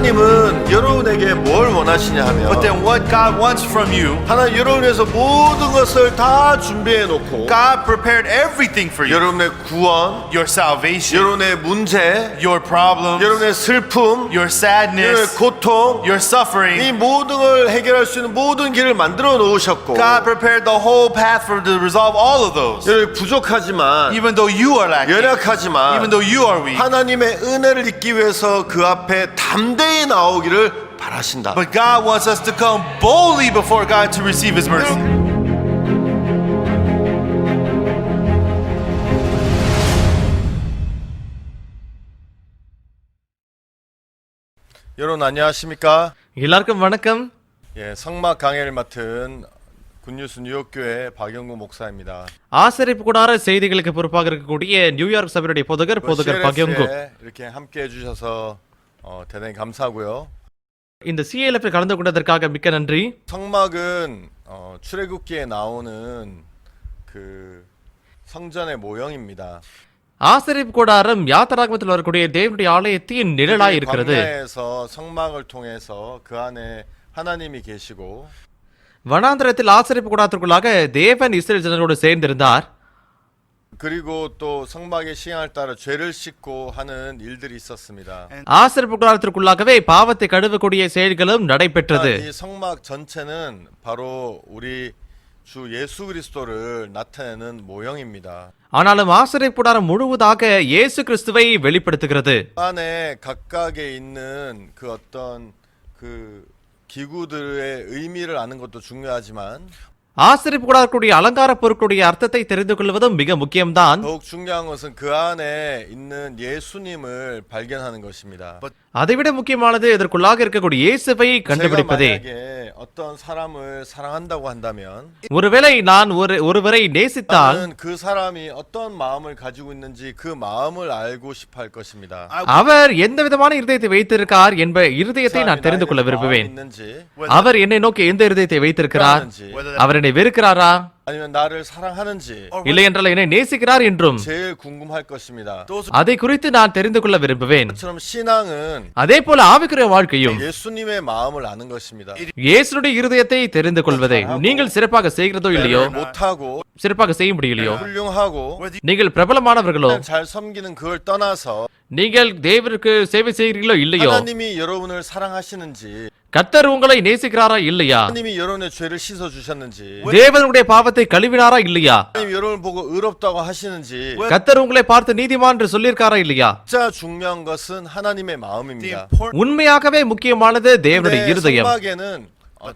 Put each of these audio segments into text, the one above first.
하나님은 여러분에게 뭘 원하시냐 하면 But then what God wants from you, 하나님 여러분을 위해서 모든 것을 다 준비해 놓고 God prepared everything for you. 여러분의 구원, Your salvation, 여러분의 문제, your problems, 여러분의 슬픔, your 여러분의 sadness, 고통, your 이 suffering. 모든 걸 해결할 수 있는 모든 길을 만들어 놓으셨고 God prepared the whole path for to resolve all of those. 여러분 부족하지만 Even though you are lacking, 연약하지만 even though you are weak, 하나님의 은혜를 입기 위해서 그 앞에 담대히 나오기를 바라신다. but God wants us to come boldly before God to receive His mercy. 여러분 안녕하십니까? எல்லாருக்கும் வணக்கம். 예, 성막 강해를 맡은 굿뉴스 뉴욕교회 박영구 목사입니다. ஆசிரியப்பு கூடார செய்திகளுக்கு பொறுப்பாக இருக்கக்கூடிய நியூயார்க் சபையுடைய போதகர் பக்யங்கு. CLF에 이렇게 함께 해주셔서 대단히 감사하고요. இந்த CLF கலந்து கொண்டதற்காக மிக்க நன்றி. 성막은 출애굽기에 나오는 그 성전의 모형입니다. ஆசிரியப்பு கூடாரம் யாத்திராகமத்தில் வரக்கூடிய தேவனுடைய ஆலயத்தின் நிழலாய் இருக்கிறது. 광야에서 성막을 통해서 그 안에 하나님이 계시고 வனாந்தரத்தில் ஆசிரியப்பு கூடாரத்திற்குள்ளாக தேவன் இஸ்ரேல் ஜனங்களோடு சேர்ந்திருந்தார். 그리고 또 성막의 시향을 따라 죄를 씻고 하는 일들이 있었습니다. ஆசிரியப்பு கூடாரத்திற்குள்ளாகவே பாவத்தை கழுவக்கூடிய செயல்களும் நடைபெற்றது. 이 성막 전체는 바로 우리 주 예수 그리스도를 나타내는 모형입니다. ஆனாலும் ஆசிரியப்பு கூடாரம் முழுவதாக இயேசு கிறிஸ்துவை வெளிப்படுத்துகிறது. 안에 각각에 있는 그 어떤 그 기구들의 의미를 아는 것도 중요하지만 ஆசிரியப்பு கூடாரக்கூடிய அலங்கார பொருட்களுடைய அர்த்தத்தை தெரிந்து கொள்வதும் மிக முக்கியம்தான். 더욱 중요한 것은 그 안에 있는 예수님을 발견하는 것입니다. அதைவிட முக்கியமானது இதற்குள்ளாக இருக்கக்கூடிய இயேசுவை 제가 கண்டுபிடிப்பதே. 만약에 어떤 사람을 사랑한다고 한다면 ஒருவேளை நான் ஒருவரை நேசித்தால் 나는 그 사람이 어떤 마음을 가지고 있는지 그 마음을 알고 싶어 할 것입니다. அவர் எந்த விதமான இருதயத்தை வைத்திருக்கார் என்ப இருதயத்தை நான் தெரிந்து கொள்ள 마음이 விரும்புவேன். 있는지 அவர் என்னை நோக்கி எந்த இருதயத்தை வைத்திருக்கிறார், அவர் என்னை வெறுக்கிறாரா 아니면 나를 사랑하는지 இல்லை என்றால் என்னை நேசிக்கிறார் என்றும் 제일 궁금할 것입니다. அதை குறித்து நான் தெரிந்து கொள்ள விரும்புவேன். 그처럼 신앙은 அதே போல ஆவிக்குரிய வாழ்க்கையும் 예수님의 마음을 아는 것입니다. இயேசுடைய இருதயத்தை தெரிந்து கொள்வதை நீங்கள் சிறப்பாக செய்கிறதோ இல்லையோ, 못하고 சிறப்பாக செய்ய முடியலையோ, 훌륭하고 நீங்கள் பிரபலமானவர்களோ, 잘 섬기는 그걸 떠나서 நீங்கள் தேவருக்கு சேவை செய்கிறீர்களோ இல்லையோ, 하나님이 여러분을 사랑하시는지 கர்த்தர் உங்களை நேசிக்கிறாரா இல்லையா, 하나님이 여러분의 죄를 씻어 주셨는지 தேவனுடைய பாவத்தை கழுவினாரா இல்லையா, 하나님 여러분을 보고 의롭다고 하시는지 கர்த்தர் உங்களை பார்த்து நீதிமான் என்று சொல்லியிருக்காரா இல்லையா, 진짜 중요한 것은 하나님의 마음입니다. உண்மையாகவே முக்கியமானது தேவனுடைய 근데 இருதயம். 성막에는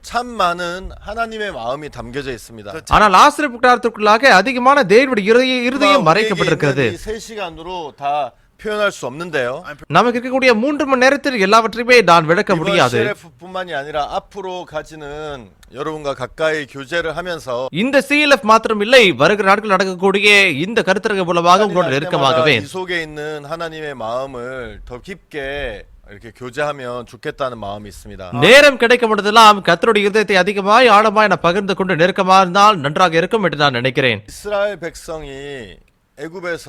참 많은 하나님의 마음이 담겨져 있습니다. ஆனால் ஆசிரியப்பு கூடாரத்திற்குள்ளாக அதிகமான தேவனுடைய இருதயம் மறைக்கப்பட்டிருக்கிறது. 이 3시간으로 다 표현할 수 없는데요. நமக்கு இருக்கக்கூடிய 3 மணி நேரத்தில் எல்லாவற்றையுமே நான் விளக்க 이번 முடியாது. CLF뿐만이 아니라 앞으로 가지는 여러분과 가까이 교제를 하면서 இந்த CLF மாத்திரம் இல்லை, வருகிற நாட்கள் நடக்கக்கூடிய இந்த கருத்தரங்க மூலமாக உங்களோட நெருக்கமாகவே 이 속에 있는 하나님의 마음을 더 깊게 이렇게 교제하면 좋겠다는 마음이 있습니다. நேரம் கிடைக்கும் பொழுதெல்லாம் கர்த்தருடைய இதயத்தை அதிகமாய் ஆழமாய் நான் பகிர்ந்து கொண்டு நெருக்கமா இருந்தால் நன்றாக இருக்கும் என்று நான் நினைக்கிறேன். 이스라엘 백성이 애굽에서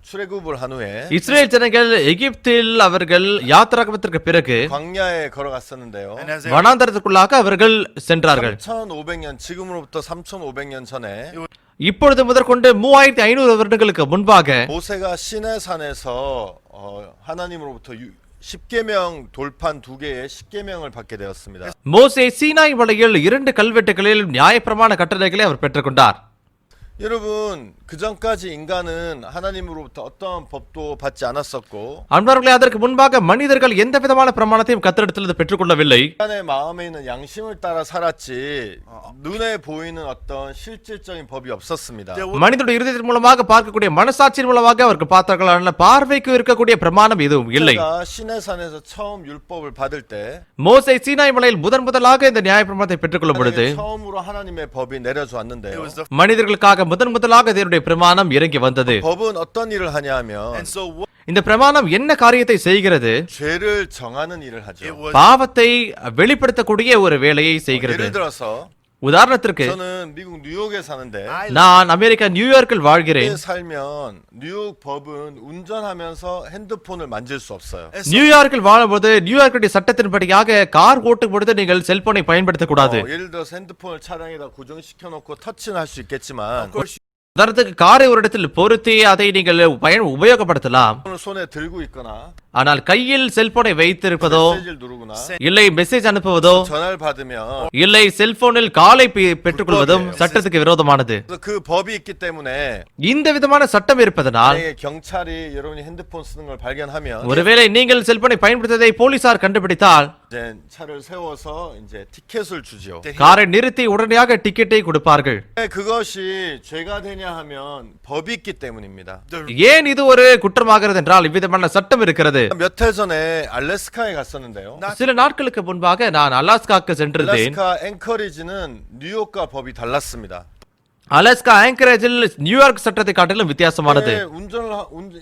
출애굽을 한 후에 இஸ்ரேல் ஜனங்கள் எகிப்தில் அவர்கள் யாத்திராகமத்திற்கு பிறகு 광야에 걸어갔었는데요. வனாந்தரத்திற்குள்ளாக அவர்கள் சென்றார்கள். 3,500년 지금으로부터 3,500년 전에 இப்பொழுது முதற்கொண்டு 3500 வருடங்களுக்கு முன்பாக 모세가 시내산에서 하나님으로부터 10계명 돌판 2개의 10계명을 받게 되었습니다. மோசே சீனாய் மலையில் 2 கல்வெட்டுகளில் நியாயப்பிரமாண கட்டளைகளை அவர் பெற்றுக்கொண்டார். 여러분 그 전까지 인간은 하나님으로부터 어떤 법도 받지 않았었고 அன்பார்களே, அதற்கு முன்பாக மனிதர்கள் எந்த விதமான பிரமாணத்தையும் கர்த்தரிடத்தில் பெற்றுக்கொள்ளவில்லை. 인간의 마음에 있는 양심을 따라 살았지 눈에 보이는 어떤 실질적인 법이 없었습니다. மனிதனுடைய இருதயத்தின் மூலமாக பார்க்கக்கூடிய மனசாட்சியின் மூலமாக அவருக்கு பார்த்தார்கள், பார்வைக்கு இருக்கக்கூடிய பிரமாணம் எதுவும் இல்லை. 제가 시내산에서 처음 율법을 받을 때 மோசே சீனாய் மலையில் முதலாக இந்த நியாயப்பிரமாணத்தை பெற்றுக்கொள்ளும் பொழுது 처음으로 하나님의 법이 내려져 왔는데요. மனிதர்களுக்காக முதலாக தேவனுடைய பிரமாணம் இறங்கி வந்தது. 법은 어떤 일을 하냐 하면 இந்த பிரமாணம் என்ன காரியத்தை செய்கிறது? 죄를 정하는 일을 하죠. பாவத்தை வெளிப்படுத்தக்கூடிய ஒரு வேலையை செய்கிறது. 예를 들어서 உதாரணத்திற்கு 저는 미국 뉴욕에 사는데 நான் அமெரிக்கா நியூயார்க்கில் வாழ்கிறேன். 여기에 살면 뉴욕 법은 운전하면서 핸드폰을 만질 수 없어요. நியூயார்க்கில் வாழும்போது நியூயார்க்குடைய சட்டத்தின்படியாக கார் ஓட்டும் பொழுது நீங்கள் செல்போனை பயன்படுத்தக்கூடாது. 예를 들어서 핸드폰을 차량에다 고정시켜 놓고 터치는 할 수 있겠지만 உதாரணத்துக்கு காரை ஒரு இடத்தில் பொருத்தி அதை நீங்கள் உபயோகப்படுத்தலாம். 손을 손에 들고 있거나 ஆனால் கையில் செல்போனை வைத்திருப்பதோ 메시지를 누르거나 இல்லை மெசேஜ் அனுப்புவதோ 전화를 받으면 இல்லை செல்போனில் காலை பெற்றுக்கொள்வதும் சட்டத்துக்கு விரோதமானது. 그래서 그 법이 있기 때문에 இந்த விதமான சட்டம் இருப்பதனால் 만약에 경찰이 여러분이 핸드폰 쓰는 걸 발견하면 ஒருவேளை நீங்கள் செல்போனை பயன்படுத்துவதை போலீசார் கண்டுபிடித்தால் 이제 차를 세워서 이제 티켓을 주지요. காரை நிறுத்தி உடனடியாக டிக்கெட்டை கொடுப்பார்கள். 왜 그것이 죄가 되냐 하면 법이 있기 때문입니다. ஏன் இது ஒரு குற்றமாகிறது என்றால் இவ்விதமான சட்டம் இருக்கிறது. 몇 해 전에 알래스카에 갔었는데요. சில நாட்களுக்கு முன்பாக நான் அலாஸ்காக்கு சென்றிருந்தேன். 알래스카 앵커리지는 뉴욕과 법이 달랐습니다. அலாஸ்கா ஆங்கரேஜில் நியூயார்க் சட்டத்தை காட்டிலும் வித்தியாசமானது.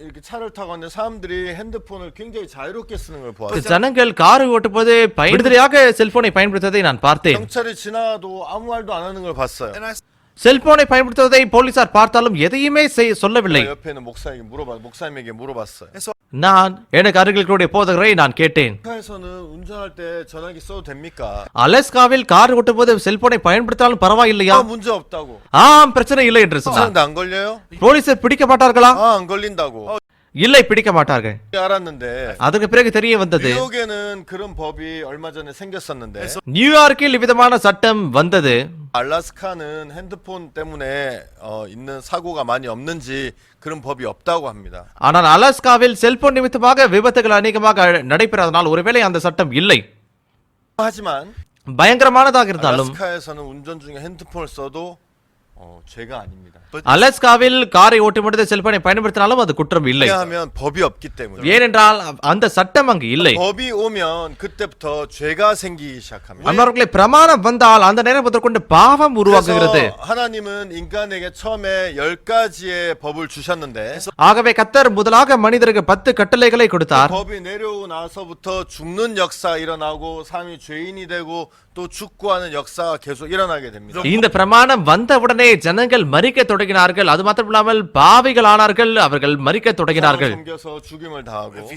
이렇게 차를 타고 왔는데 사람들이 핸드폰을 굉장히 자유롭게 쓰는 걸 보았어요. ஜனங்கள் காரை ஓட்டும்போது விடுதலையாக செல்போனை பயன்படுத்துவதை நான் பார்த்தேன். 경찰이 지나도 아무 말도 안 하는 걸 봤어요. செல்போனை பயன்படுத்துவதை போலீசார் பார்த்தாலும் எதையுமே சொல்லவில்லை. 옆에 있는 목사님에게 물어봤어요. நான் எனக்கு அருகில் கூடிய போதகரை நான் கேட்டேன். 알래스카에서는 운전할 때 전화기 써도 됩니까? அலாஸ்காவில் கார் ஓட்டும்போது செல்போனை பயன்படுத்தாலும் பரவாயில்லையா? 문제 없다고. ஆம், பிரச்சனை இல்லை என்று சொன்னார். 근데 안 걸려요? போலீசார் பிடிக்க மாட்டார்களா? 안 걸린다고. இல்லை, பிடிக்க மாட்டார்கள். 알았는데 அதுக்கு பிறகு தெரிய வந்தது 뉴욕에는 그런 법이 얼마 전에 생겼었는데 நியூயார்க்கில் இவ்விதமான சட்டம் வந்தது. 알래스카는 핸드폰 때문에 있는 사고가 많이 없는지 그런 법이 없다고 합니다. ஆனால் அலாஸ்காவில் செல்போன் நிமித்தமாக விபத்துகள் அநேகமாக நடைபெறாதனால் ஒருவேளை அந்த சட்டம் இல்லை. 하지만 பயங்கரமானதாக இருந்தாலும் 알래스카에서는 운전 중에 핸드폰을 써도 죄가 아닙니다. அலாஸ்காவில் காரை ஓட்டும் பொழுது செல்போனை பயன்படுத்தினாலும் அது குற்றம் இல்லை. 왜냐하면 법이 없기 때문에. ஏனென்றால் அந்த சட்டம் அங்கு இல்லை. 법이 오면 그때부터 죄가 생기기 시작합니다. அன்பர்களே, பிரமாணம் வந்தால் அந்த நேரம் முதற்கொண்டு பாவம் உருவாகுகிறது. 그래서 하나님은 인간에게 처음에 10가지의 법을 주셨는데 ஆகவே கர்த்தர் முதலாக மனிதருக்கு 10 கட்டளைகளை கொடுத்தார். 법이 내려오고 나서부터 죽는 역사 일어나고 사람이 죄인이 되고 또 죽고 하는 역사가 계속 일어나게 됩니다. இந்த பிரமாணம் வந்தவுடனே ஜனங்கள் மரிக்க தொடங்கினார்கள். அது மாத்திரமில்லாமல் பாவிகள் ஆனார்கள். அவர்கள் மரிக்க தொடங்கினார்கள். 섬겨서 죽임을 당하고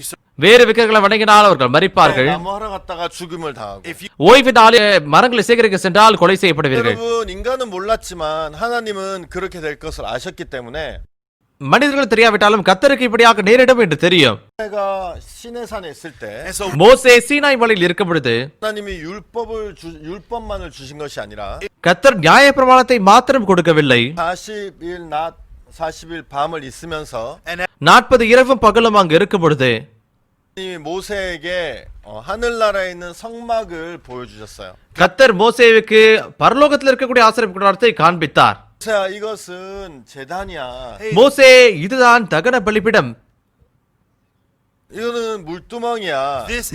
வேறு விக்கிரகளை வணங்கினால் அவர்கள் மரிப்பார்கள். 나무하러 갔다가 죽임을 당하고 ஓய்வு நாளில் மரங்களை சேகரிக்க சென்றால் கொலை செய்யப்படுவீர்கள். 여러분 인간은 몰랐지만 하나님은 그렇게 될 것을 아셨기 때문에 மனிதர்கள் தெரியாவிட்டாலும் கர்த்தருக்கு இப்படியாக நேரிடும் என்று தெரியும். 내가 시내산에 있을 때 மோசே சீனாய் மலையில் இருக்கும் பொழுது 하나님이 율법만을 주신 것이 아니라 கர்த்தர் நியாயப்பிரமாணத்தை மாத்திரம் கொடுக்கவில்லை. 40일 낮 40일 밤을 있으면서 40 இரவும் பகலும் அங்கு இருக்கும் பொழுது 하나님이 모세에게 하늘나라에 있는 성막을 보여주셨어요. கர்த்தர் மோசேவுக்கு பரலோகத்தில் இருக்கக்கூடிய ஆசரிப்பு கூடாரத்தை காண்பித்தார். 모세야 이것은 제단이야. மோசே, இதுதான் தகன பலிபீடம். 이거는 물두멍이야.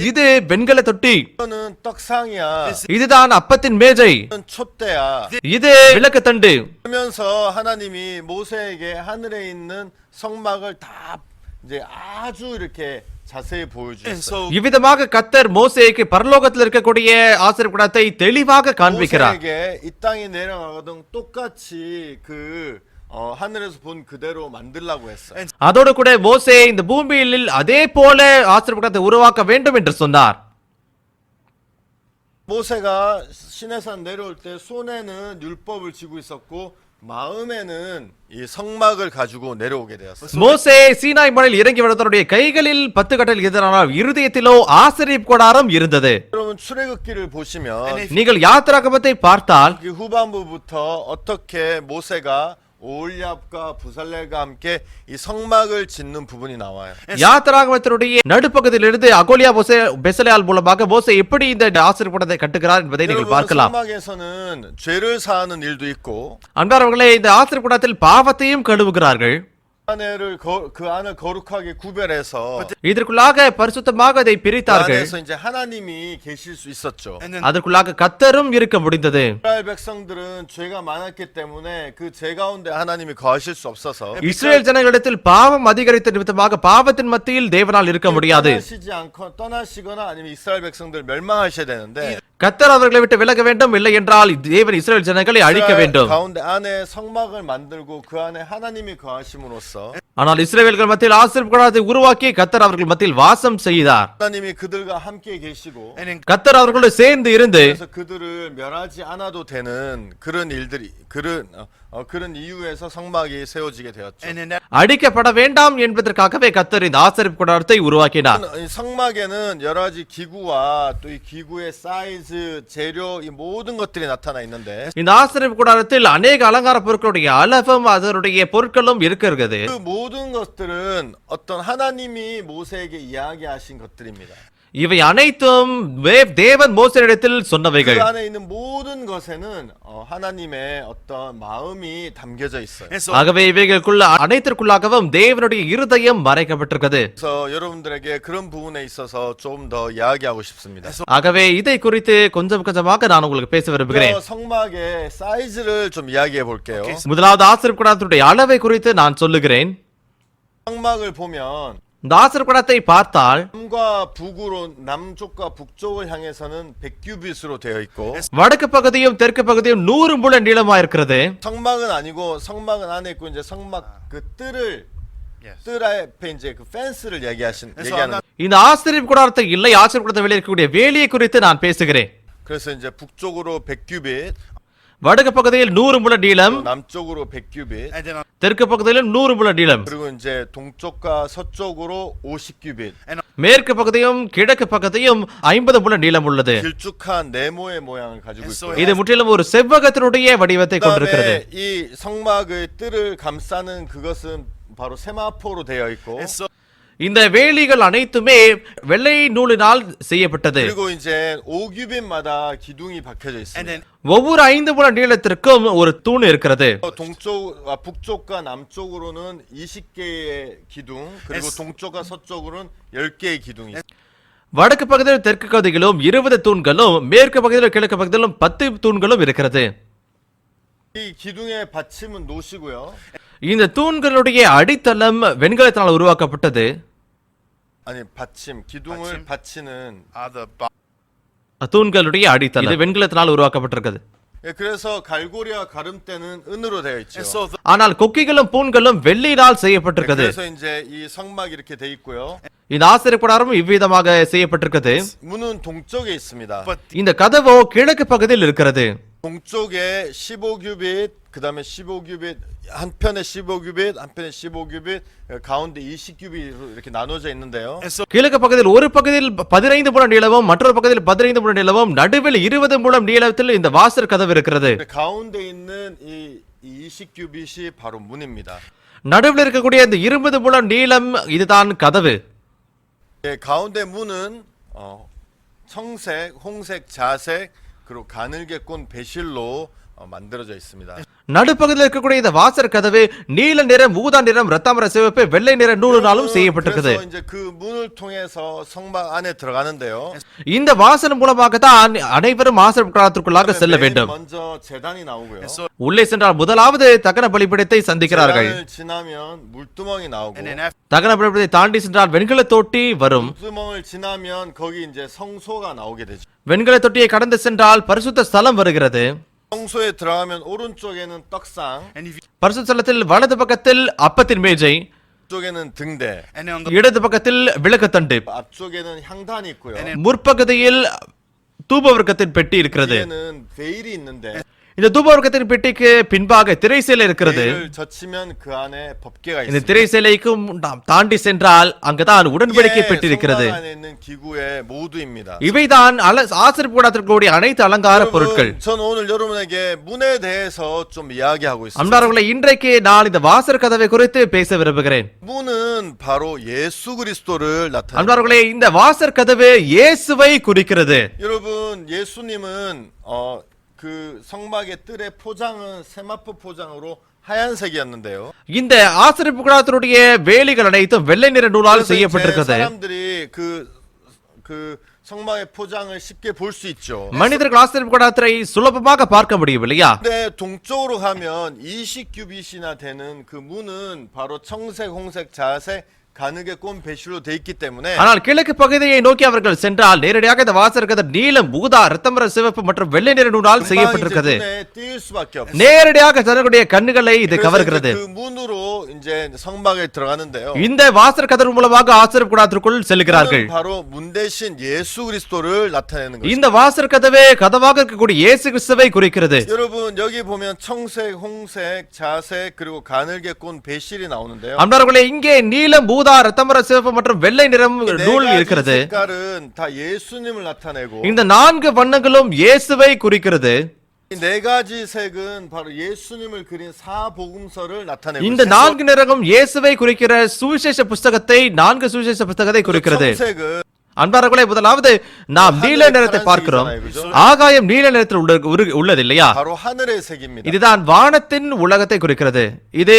இது வெண்கல தொட்டி. 이거는 떡상이야. இதுதான் அப்பத்தின் மேஜை. 이건 촛대야. இது விளக்கு தண்டு. 그러면서 하나님이 모세에게 하늘에 있는 성막을 다 이제 아주 이렇게 자세히 보여주셨어요. இவ்விதமாக கர்த்தர் மோசேக்கு பரலோகத்தில் இருக்கக்கூடிய ஆசரிப்பு கூடாரத்தை தெளிவாக காண்பிக்கிறார். 모세에게 이 땅에 내려가거든 똑같이 하늘에서 본 그대로 만들라고 했어요. அதோடு கூட மோசே இந்த பூமியில் அதே போல ஆசரிப்பு கூடாரத்தை உருவாக்க வேண்டும் என்று சொன்னார். 모세가 시내산 내려올 때 손에는 율법을 쥐고 있었고 마음에는 이 성막을 가지고 내려오게 되었어요. மோசே சீனாய் மலையில் இறங்கி வந்த தன்னுடைய கைகளில் 10 கட்டளை எதிரானால் இருதயத்திலோ ஆசரிப்பு கூடாரம் இருந்தது. 여러분 출애굽기를 보시면 நீங்கள் யாத்திராகமத்தை பார்த்தால் 그 후반부부터 어떻게 모세가 오홀리압과 부살렐과 함께 이 성막을 짓는 부분이 나와요. யாத்திராகமத்தினுடைய நடுப்பகுதியிலிருந்து அகோலியா பெசலேயால் மூலமாக மோசே எப்படி இந்த ஆசரிப்பு கூடாரத்தை கட்டுகிறார் என்பதை நீங்கள் பார்க்கலாம். 성막에서는 죄를 사하는 일도 있고 அன்பார்ந்தவர்களே, இந்த ஆசரிப்பு கூடாரத்தில் பாவத்தையும் கழுவுகிறார்கள். 그 안을 거룩하게 구별해서 இதற்குள்ளாக பரிசுத்தமாக அதை பிரித்தார்கள். 안에서 이제 하나님이 계실 수 있었죠. அதற்குள்ளாக கர்த்தரும் இருக்க முடிந்தது. 이스라엘 백성들은 죄가 많았기 때문에 그 죄 가운데 하나님이 거하실 수 없어서 இஸ்ரேல் ஜனங்களிடத்தில் பாவம் அதிகரித்த நிமித்தமாக பாவத்தின் மத்தியில் தேவனால் இருக்க முடியாது. 떠나시거나 아니면 이스라엘 백성들 멸망하셔야 되는데 கர்த்தர் அவர்களை விட்டு விலக வேண்டும், இல்லை என்றால் தேவன் இஸ்ரவேல் ஜனங்களை அழிக்க வேண்டும். 가운데 안에 성막을 만들고 그 안에 하나님이 거하심으로써 ஆனால் இஸ்ரவேல்கள் மத்தியில் ஆசரிப்பு கூடாரத்தை உருவாக்கி கர்த்தர் அவர்கள் மத்தியில் வாசம் செய்தார். 하나님이 그들과 함께 계시고 கர்த்தர் அவர்களோடு சேர்ந்து இருந்து 그래서 그들을 멸하지 않아도 되는 그런 일들이 그런 이유에서 성막이 세워지게 되었죠. அடிக்கப்பட வேண்டாம் என்பதற்காகவே கர்த்தர் இந்த ஆசரிப்பு கூடாரத்தை உருவாக்கினார். 이 성막에는 여러 가지 기구와 또 이 기구의 사이즈, 재료 이 모든 것들이 나타나 있는데 இந்த ஆசரிப்பு கூடாரத்தில் அநேக அலங்கார பொருட்களுடைய அளவும் அதனுடைய பொருட்களும் இருக்கிறது. 그 모든 것들은 어떤 하나님이 모세에게 이야기하신 것들입니다. இவை அனைத்தும் தேவன் மோசேயிடத்தில் சொன்னவைகள். 그 안에 있는 모든 것에는 하나님의 어떤 마음이 담겨져 있어요. ஆகவே இவைகளுக்குள்ள அனைத்திற்குள்ளாகவும் தேவனுடைய இருதயம் மறைக்கப்பட்டிருக்கிறது. 그래서 여러분들에게 그런 부분에 있어서 좀 더 이야기하고 싶습니다. ஆகவே இதை குறித்து கொஞ்சம் கொஞ்சமாக நான் உங்களுக்கு பேச விரும்புகிறேன். 성막의 사이즈를 좀 이야기해 볼게요. முதலாவது ஆசரிப்பு கூடாரத்துடைய அளவை குறித்து நான் சொல்லுகிறேன். 성막을 보면 இந்த ஆசரிப்பு கூடாரத்தை பார்த்தால் 남과 북으로 남쪽과 북쪽을 향해서는 100규빗으로 되어 있고 வடக்கு பகுதியும் தெற்கு பகுதியும் 100 முழ நீளமா இருக்கிறது. 성막은 아니고 성막은 안에 있고 이제 성막 그 뜰 앞에 이제 그 펜스를 얘기하는 இந்த ஆசரிப்பு கூடாரத்தை இல்லை, ஆசரிப்பு கூடாரத்தை வெளியே இருக்கக்கூடிய வேலியை குறித்து நான் பேசுகிறேன். 그래서 이제 북쪽으로 100규빗, வடக்கு பகுதியில் 100 முழ நீளம், 남쪽으로 100규빗, தெற்கு பகுதியிலும் 100 முழ நீளம், 그리고 이제 동쪽과 서쪽으로 50규빗. மேற்கு பகுதியும் கிழக்கு பகுதியும் 50 முழ நீளம் உள்ளது. 길쭉한 네모의 모양을 가지고 있고요. இது முற்றிலும் ஒரு செவ்வகத்தினுடைய வடிவத்தை கொண்டிருக்கிறது. 그다음에 이 성막의 뜰을 감싸는 그것은 바로 세마포로 되어 있고 இந்த வேலிகள் அனைத்துமே வெள்ளை நூலினால் செய்யப்பட்டது. 그리고 이제 5규빗마다 기둥이 박혀져 있습니다. ஒவ்வொரு 5 முழ நீளத்திற்கும் ஒரு தூண் இருக்கிறது. 북쪽과 남쪽으로는 20개의 기둥, 그리고 동쪽과 서쪽으로는 10개의 기둥이 있습니다. வடக்கு பகுதியில் தெற்கு பகுதியிலும் 20 தூண்களும், மேற்கு பகுதியில் கிழக்கு பகுதியிலும் 10 தூண்களும் இருக்கிறது. 이 기둥의 받침은 노시고요. இந்த தூண்களுடைய அடித்தளம் வெண்கலத்தினால் உருவாக்கப்பட்டது. 아니 기둥을 받치는 தூண்களுடைய அடித்தளம் இது வெண்கலத்தினால் உருவாக்கப்பட்டிருக்கிறது. 그래서 갈고리와 가름대는 은으로 되어 있죠. ஆனால் கொக்கிகளும் பூண்களும் வெள்ளியினால் செய்யப்பட்டிருக்கிறது. 그래서 이제 이 성막이 이렇게 돼 있고요. இந்த ஆசரிப்பு கூடாரம் இவ்விதமாக செய்யப்பட்டிருக்கிறது. 문은 동쪽에 있습니다. இந்த கதவோ கிழக்கு பகுதியில் இருக்கிறது. 동쪽에 15규빗, 그다음에 15규빗, 한편에 15규빗, 한편에 15규빗, 가운데 20규빗으로 이렇게 나눠져 있는데요. கிழக்கு பகுதியில் ஒரு பகுதியில் 15 முழம் நீளமும், மற்றொரு பகுதியில் 15 முழம் நீளமும், நடுவில் 20 முழம் நீளத்தில் இந்த வாசல் கதவு இருக்கிறது. 가운데 있는 이 20규빗이 바로 문입니다. நடுவில் இருக்கக்கூடிய இந்த 20 முழம் நீளம் இதுதான் கதவு. 가운데 문은 청색, 홍색, 자색, 그리고 가늘게 꼰 배실로 만들어져 있습니다. நடுப்பகுதியில் இருக்கக்கூடிய இந்த வாசல் கதவு நீல நிறம், ஊதா நிறம், ரத்தாமர சிவப்பு, வெள்ளை நிற நூலினாலும் செய்யப்பட்டிருக்கிறது. 그래서 이제 그 문을 통해서 성막 안에 들어가는데요. இந்த வாசல் மூலமாக தான் அனைவரும் ஆசரிப்பு கூடாரத்திற்குள்ளாக செல்ல வேண்டும். 먼저 제단이 나오고요. உள்ளே சென்றால் முதலாவது தகன பலிபீடத்தை சந்திக்கிறார்கள். 제단을 지나면 물두멍이 나오고 தகன பலிபீடத்தை தாண்டி சென்றால் வெண்கல தொட்டி வரும். 물두멍을 지나면 거기 이제 성소가 나오게 되죠. வெண்கல தொட்டியை கடந்து சென்றால் பரிசுத்த ஸ்தலம் வருகிறது. 성소에 들어가면 오른쪽에는 떡상, பரிசுத்த ஸ்தலத்தில் வலது பக்கத்தில் அப்பத்தின் மேஜை, 쪽에는 등대, இடது பக்கத்தில் விளக்குத்தண்டு, 앞쪽에는 향단이 있고요. முற்பகுதியில் தூபவர்க்கத்தின் பெட்டி இருக்கிறது. 뒤에는 베일이 있는데 இந்த தூபவர்க்கத்தின் பெட்டிக்கு பின்பாக திரைசேலை இருக்கிறது. 베일을 젖히면 그 안에 법궤가 இந்த 있습니다. திரைசேலைக்கும் நாம் தாண்டி சென்றால் அங்குதான் உடன்படிக்கை பெட்டி இருக்கிறது. 성막 안에 있는 기구의 모두입니다. இவைதான் ஆசரிப்பு கூடாரத்திற்குரிய அனைத்து அலங்கார பொருட்கள். 저는 오늘 여러분에게 문에 대해서 좀 이야기하고 있습니다. அன்பார்வர்களே, இன்றைக்கு நான் இந்த வாசல் கதவை குறித்து பேச விரும்புகிறேன். 문은 바로 예수 그리스도를 나타냅니다. அன்பார்வர்களே, இந்த வாசல் கதவு இயேசுவை குறிக்கிறது. 여러분, 예수님은 그 성막의 뜰의 포장은 세마포 포장으로 하얀색이었는데요. இந்த ஆசரிப்பு கூடாரத்தினுடைய வேலிகள் அனைத்தும் வெள்ளை நிற நூலால் செய்யப்பட்டிருக்கிறது. 사람들이 그 성막의 포장을 쉽게 볼 수 있죠. மனிதர்கள் ஆசரிப்பு கூடாரத்தை சுலபமாக பார்க்க முடியும் இல்லையா? 근데 동쪽으로 가면 20규빗이나 되는 그 문은 바로 청색, 홍색, 자색, 가늘게 꼰 배실로 돼 있기 때문에 ஆனால் கிழக்கு பகுதியை நோக்கி அவர்கள் சென்றால் நேரடியாக இந்த வாசல் கதவு நீலம் ஊதா இரத்தமர சிவப்பு மற்றும் வெள்ளை நிற நூலால் 금방 செய்யப்பட்டிருக்கிறது. 이제 눈에 띄을 수밖에 없어요. நேரடியாக ஜனங்களுடைய கண்ணுகளை இது 그래서 கவர்கிறது. 이제 그 문으로 이제 성막에 들어가는데요. இந்த வாசல் கதவு மூலமாக ஆசரிப்பு கூடாரத்திற்குள் செல்கிறார்கள். 바로 문 대신 예수 그리스도를 나타내는 거죠. இந்த வாசல் கதவே கதவாக இருக்கக்கூடிய இயேசு கிறிஸ்துவை குறிக்கிறது. 여러분 여기 보면 청색, 홍색, 자색 그리고 가늘게 꼰 배실이 나오는데요. அன்பர்களே இங்கே நீலம் ஊதா இரத்தமர சிவப்பு மற்றும் வெள்ளை நிறம் 이 네 நூல் 가지 இருக்கிறது. 색깔은 다 예수님을 나타내고 இந்த 4 வண்ணங்களும் இயேசுவை குறிக்கிறது. 이 네 가지 색은 바로 예수님을 그린 사복음서를 나타내고 இந்த 4 நிறமும் இயேசுவை குறிக்கிற சுவிசேஷ புஸ்தகத்தை 4 சுவிசேஷ புஸ்தகத்தை குறிக்கிறது. 청색은 அன்பார்களே முதலாவது நாம் நீல நிறத்தை பார்க்கிறோம். ஆகாயம் நீல நிறத்தில் உள்ளது இல்லையா? 바로 하늘의 색입니다. இதுதான் வானத்தின் உலகத்தை குறிக்கிறது. இது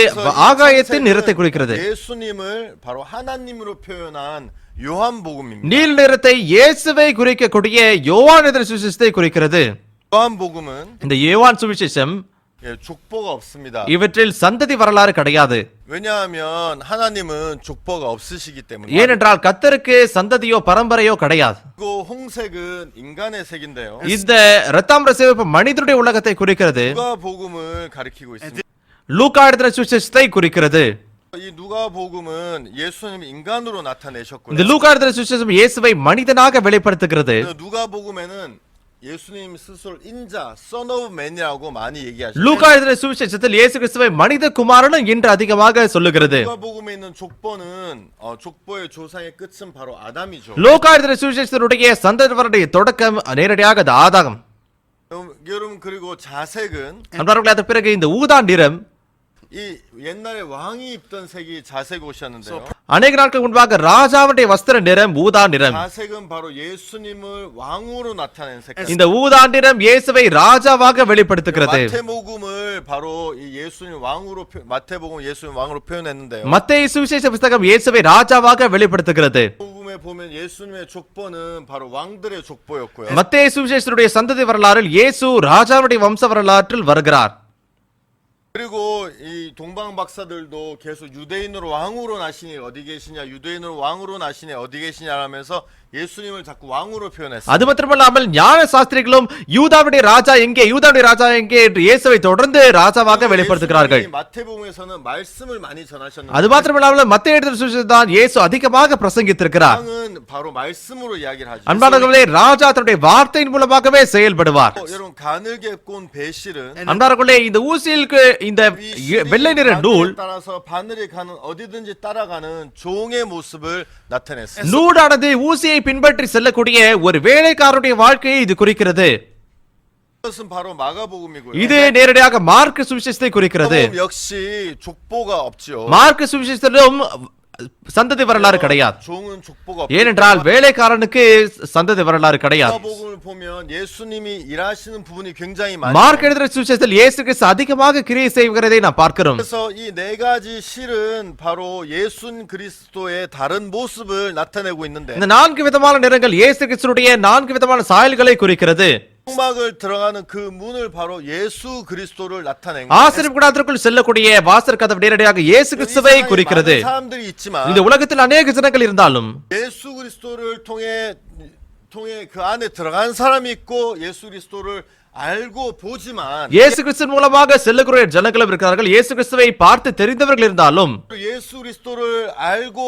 ஆகாயத்தின் நிறத்தை குறிக்கிறது. 예수님을 바로 하나님으로 표현한 요한복음입니다. நீல நிறத்தை இயேசுவை குறிக்கக்கூடிய யோவான் எழுதின சுவிசேஷத்தை குறிக்கிறது. 요한복음은 இந்த யோவான் சுவிசேஷம் 족보가 없습니다. இவற்றில் சந்ததி வரலாறு கிடையாது. 왜냐하면 하나님은 족보가 없으시기 때문에. ஏனென்றால் கர்த்தருக்கு சந்ததியோ பரம்பரையோ கிடையாது. 그리고 홍색은 인간의 색인데요. இந்த இரத்தாம்பர சிவப்பு மனிதனுடைய உலகத்தை குறிக்கிறது. 누가복음을 가리키고 있습니다. லூக்கா எழுதின சுவிசேஷத்தை குறிக்கிறது. 이 누가복음은 예수님 인간으로 나타내셨고요. இந்த லூக்கா எழுதின சுவிசேஷம் இயேசுவை மனிதனாக வெளிப்படுத்துகிறது. 누가복음에는 예수님 스스로 인자, son of man이라고 많이 얘기하시죠. லூக்கா எழுதின சுவிசேஷத்தில் இயேசு கிறிஸ்துவை மனித குமாரன் என்று அதிகமாக சொல்லுகிறது. 누가복음에 있는 족보는 족보의 조상의 끝은 바로 아담이죠. லூக்கா எழுதின சுவிசேஷத்தினுடைய சந்ததிவருடைய தொடக்கம் நேரடியாக அது ஆதாம். 여러분 그리고 자색은 அன்பார்களே அதற்கு பிறகு இந்த ஊதா நிறம் 이 옛날에 왕이 입던 색이 자색 옷이었는데요. அநேக நாட்கள் முன்பாக ராஜாவுடைய வஸ்திர நிறம் ஊதா நிறம். 자색은 바로 예수님을 왕으로 나타낸 색깔. இந்த ஊதா நிறம் இயேசுவை ராஜாவாக வெளிப்படுத்துகிறது. 마태복음을 바로 이 예수님 왕으로 마태복음 예수님 왕으로 표현했는데요. மத்தேயு சுவிசேஷ புத்தகம் இயேசுவை ராஜாவாக வெளிப்படுத்துகிறது. 복음에 보면 예수님의 족보는 바로 왕들의 족보였고요. மத்தேயு சுவிசேஷருடைய சந்ததி வரலாறில் இயேசு ராஜாவுடைய வம்ச வரலாற்றில் வருகிறார். 그리고 이 동방 박사들도 계속 유대인으로 왕으로 나시니 어디 계시냐, 유대인으로 왕으로 나시니 어디 계시냐 하면서 예수님을 자꾸 왕으로 표현했어요. அது மட்டுமல்லாமல் ஞான சாஸ்திரிகளும் யூதாவுடைய ராஜா எங்கே என்று இயேசுவை தொடர்ந்து ராஜாவாக வெளிப்படுத்துகிறார்கள். 마태복음에서는 말씀을 많이 전하셨는데 அது மாத்திரமல்லாமல் மத்தேயு எழுதின சுவிசேஷத்தில் தான் இயேசு அதிகமாக பிரசங்கித்திருக்கிறார். 왕은 바로 말씀으로 이야기를 하죠. அன்பானவர்களே ராஜா தன்னுடைய வார்த்தையின் மூலமாகவே செயல்படுவார். 여러분 가늘게 꼰 배실은 அன்பானவர்களே இந்த ஊசியிலுக்கு இந்த வெள்ளை நிற நூல் 따라서 바늘이 가는 어디든지 따라가는 종의 모습을 나타냈어요. நூலானது ஊசியை பின்பற்றி செல்லக்கூடிய ஒரு வேலைக்காரருடைய வாழ்க்கையை இது குறிக்கிறது. 이것은 바로 마가복음이고요. இது நேரடியாக மார்க்கு சுவிசேஷத்தை குறிக்கிறது. 마가복음 역시 족보가 없지요. மார்க்கு சுவிசேஷத்திலும் சந்ததி வரலாறு கிடையாது. 종은 족보가 없고 ஏனென்றால் வேலைக்காரனுக்கு சந்ததி வரலாறு கிடையாது. 마가복음을 보면 예수님이 일하시는 부분이 굉장히 많아요. மார்க் எழுதின சுவிசேஷத்தில் இயேசு கிறிஸ்து அதிகமாக கிரியை செய்கிறதை நாம் பார்க்கிறோம். 그래서 이 네 가지 실은 바로 예수 그리스도의 다른 모습을 나타내고 있는데 இந்த 4 விதமான நிறங்கள் இயேசு கிறிஸ்துடைய 4 விதமான சாயல்களை குறிக்கிறது. 성막을 들어가는 그 문을 바로 예수 그리스도를 나타낸 거예요. ஆசரிப்பு கூடாரத்திற்குள் செல்லக்கூடிய வாசல் கதவு நேரடியாக இயேசு கிறிஸ்துவை குறிக்கிறது. 많은 사람들이 있지만 இந்த உலகத்தில் அநேக ஜனங்கள் இருந்தாலும் 예수 그리스도를 통해 그 안에 들어간 사람이 있고 예수 그리스도를 알고 보지만 இயேசு கிறிஸ்து மூலமாக செல்லக்கூடிய ஜனங்களும் இருக்கிறார்கள். இயேசு கிறிஸ்துவை பார்த்து தெரிந்தவர்கள் இருந்தாலும் 예수 그리스도를 알고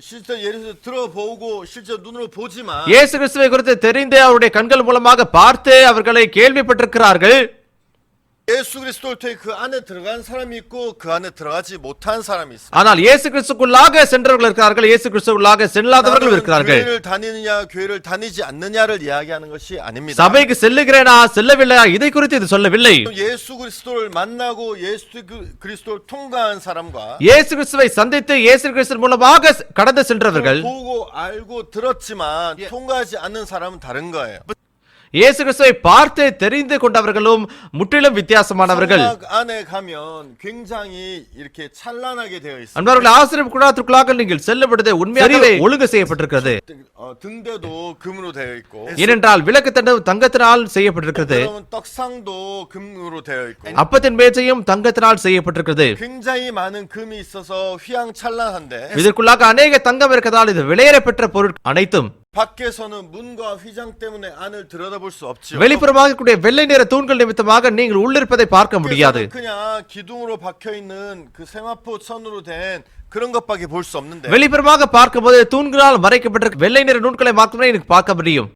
실제 예수 들어보고 실제 눈으로 보지만 இயேசு கிறிஸ்துவை குறித்து தெரிந்து அவருடைய கண்கள் மூலமாக பார்த்து அவர்களை கேள்விப்பட்டிருக்கிறார்கள். 예수 그리스도를 통해 그 안에 들어간 사람이 있고 그 안에 들어가지 못한 사람이 있습니다. ஆனால் இயேசு கிறிஸ்துக்குள்ளாக சென்றவர்கள் இருக்கிறார்கள். இயேசு கிறிஸ்துக்குள்ளாக செல்லாதவர்கள் இருக்கிறார்கள். 교회를 다니느냐 교회를 다니지 않느냐를 이야기하는 것이 아닙니다. சபைக்கு செல்லுகிறேனா செல்லவில்லையா இதை குறித்து இது சொல்லவில்லை. 예수 그리스도를 만나고 예수 그리스도를 통과한 사람과 இயேசு கிறிஸ்துவை சந்தித்து இயேசு கிறிஸ்து மூலமாக கடந்து சென்றவர்கள் 보고 알고 들었지만 통과하지 않는 사람은 다른 거예요. இயேசு கிறிஸ்துவை பார்த்து தெரிந்து கொண்டவர்களும் முற்றிலும் வித்தியாசமானவர்கள். 성막 안에 가면 굉장히 이렇게 찬란하게 되어 있습니다. அன்பார்களே, ஆசீர்வாத கூடாரத்திற்குள்ளாக நீங்கள் செல்லும் பொழுது உண்மையாகவே ஒழுங்கு செய்யப்பட்டிருக்கிறது. 등대도 금으로 되어 있고, ஏனென்றால் விளக்கு தண்டும் தங்கத்தினால் செய்யப்பட்டிருக்கிறது. 여러분 떡상도 금으로 되어 있고, அப்பத்தின் மேஜையும் தங்கத்தினால் செய்யப்பட்டிருக்கிறது. 굉장히 많은 금이 있어서 휘황찬란한데 இதற்குள்ளாக அநேக தங்கம் இருக்கிறதால் இது விலையேறப்பெற்ற பொருள் அனைத்தும் 밖에서는 문과 휘장 때문에 안을 들여다볼 수 없지요. வெளிப்புறமாக கூடிய வெள்ளை நிற தூண்கள் நிமித்தமாக நீங்கள் உள்ளிருப்பதை பார்க்க முடியாது. 밖에서는 그냥 기둥으로 박혀 있는 그 세마포 천으로 된 그런 것밖에 볼 수 없는데 வெளிப்புறமாக பார்க்கும்போது தூண்களால் மறைக்கப்பட்டிருக்க வெள்ளை நிற நூல்களை மாத்திரமே எனக்கு பார்க்க முடியும்.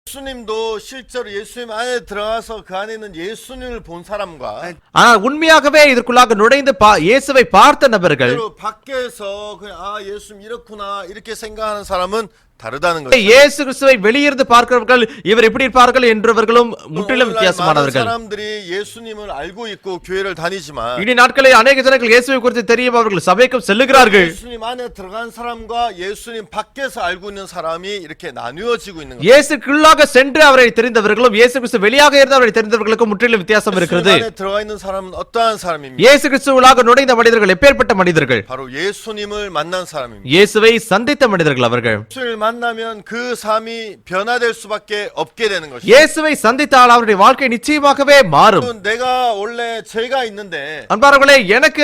예수님도 실제로 예수님 안에 들어가서 그 안에 있는 예수님을 본 사람과 ஆனால் உண்மையாகவே இதற்குள்ளாக நுழைந்து இயேசுவை பார்த்த நபர்கள் 밖에서 그냥 아 예수님 이렇구나 이렇게 생각하는 사람은 다르다는 거죠. இயேசு கிறிஸ்துவை வெளியிருந்து பார்க்கிறவர்கள் இவர் எப்படி இருப்பார்கள் என்றவர்களும் முற்றிலும் 많은 வித்தியாசமானவர்கள். 사람들이 예수님을 알고 있고 교회를 다니지만 இனி நாட்களில் அநேக ஜனங்கள் இயேசுவை குறித்து தெரியும் அவர்கள் சபைக்கும் செல்லுகிறார்கள். 예수님 안에 들어간 사람과 예수님 밖에서 알고 있는 사람이 이렇게 나뉘어지고 있는 거죠. இயேசுக்குள்ளாக சென்று அவரை தெரிந்தவர்களும் இயேசு கிறிஸ்து வெளியாக இருந்து அவரை தெரிந்தவர்களுக்கும் முற்றிலும் வித்தியாசம் 예수님 இருக்கிறது. 안에 들어가 있는 사람은 어떠한 사람입니까? இயேசு கிறிஸ்துவுக்குள்ளாக நுழைந்த மனிதர்கள் எப்பேற்பட்ட மனிதர்கள்? 바로 예수님을 만난 사람입니다. இயேசுவை சந்தித்த மனிதர்கள் அவர்கள். 예수님을 만나면 그 삶이 변화될 수밖에 없게 되는 것이죠. இயேசுவை சந்தித்தால் அவருடைய வாழ்க்கை நிச்சயமாகவே மாறும். 내가 원래 죄가 있는데 அன்பார்களே, எனக்கு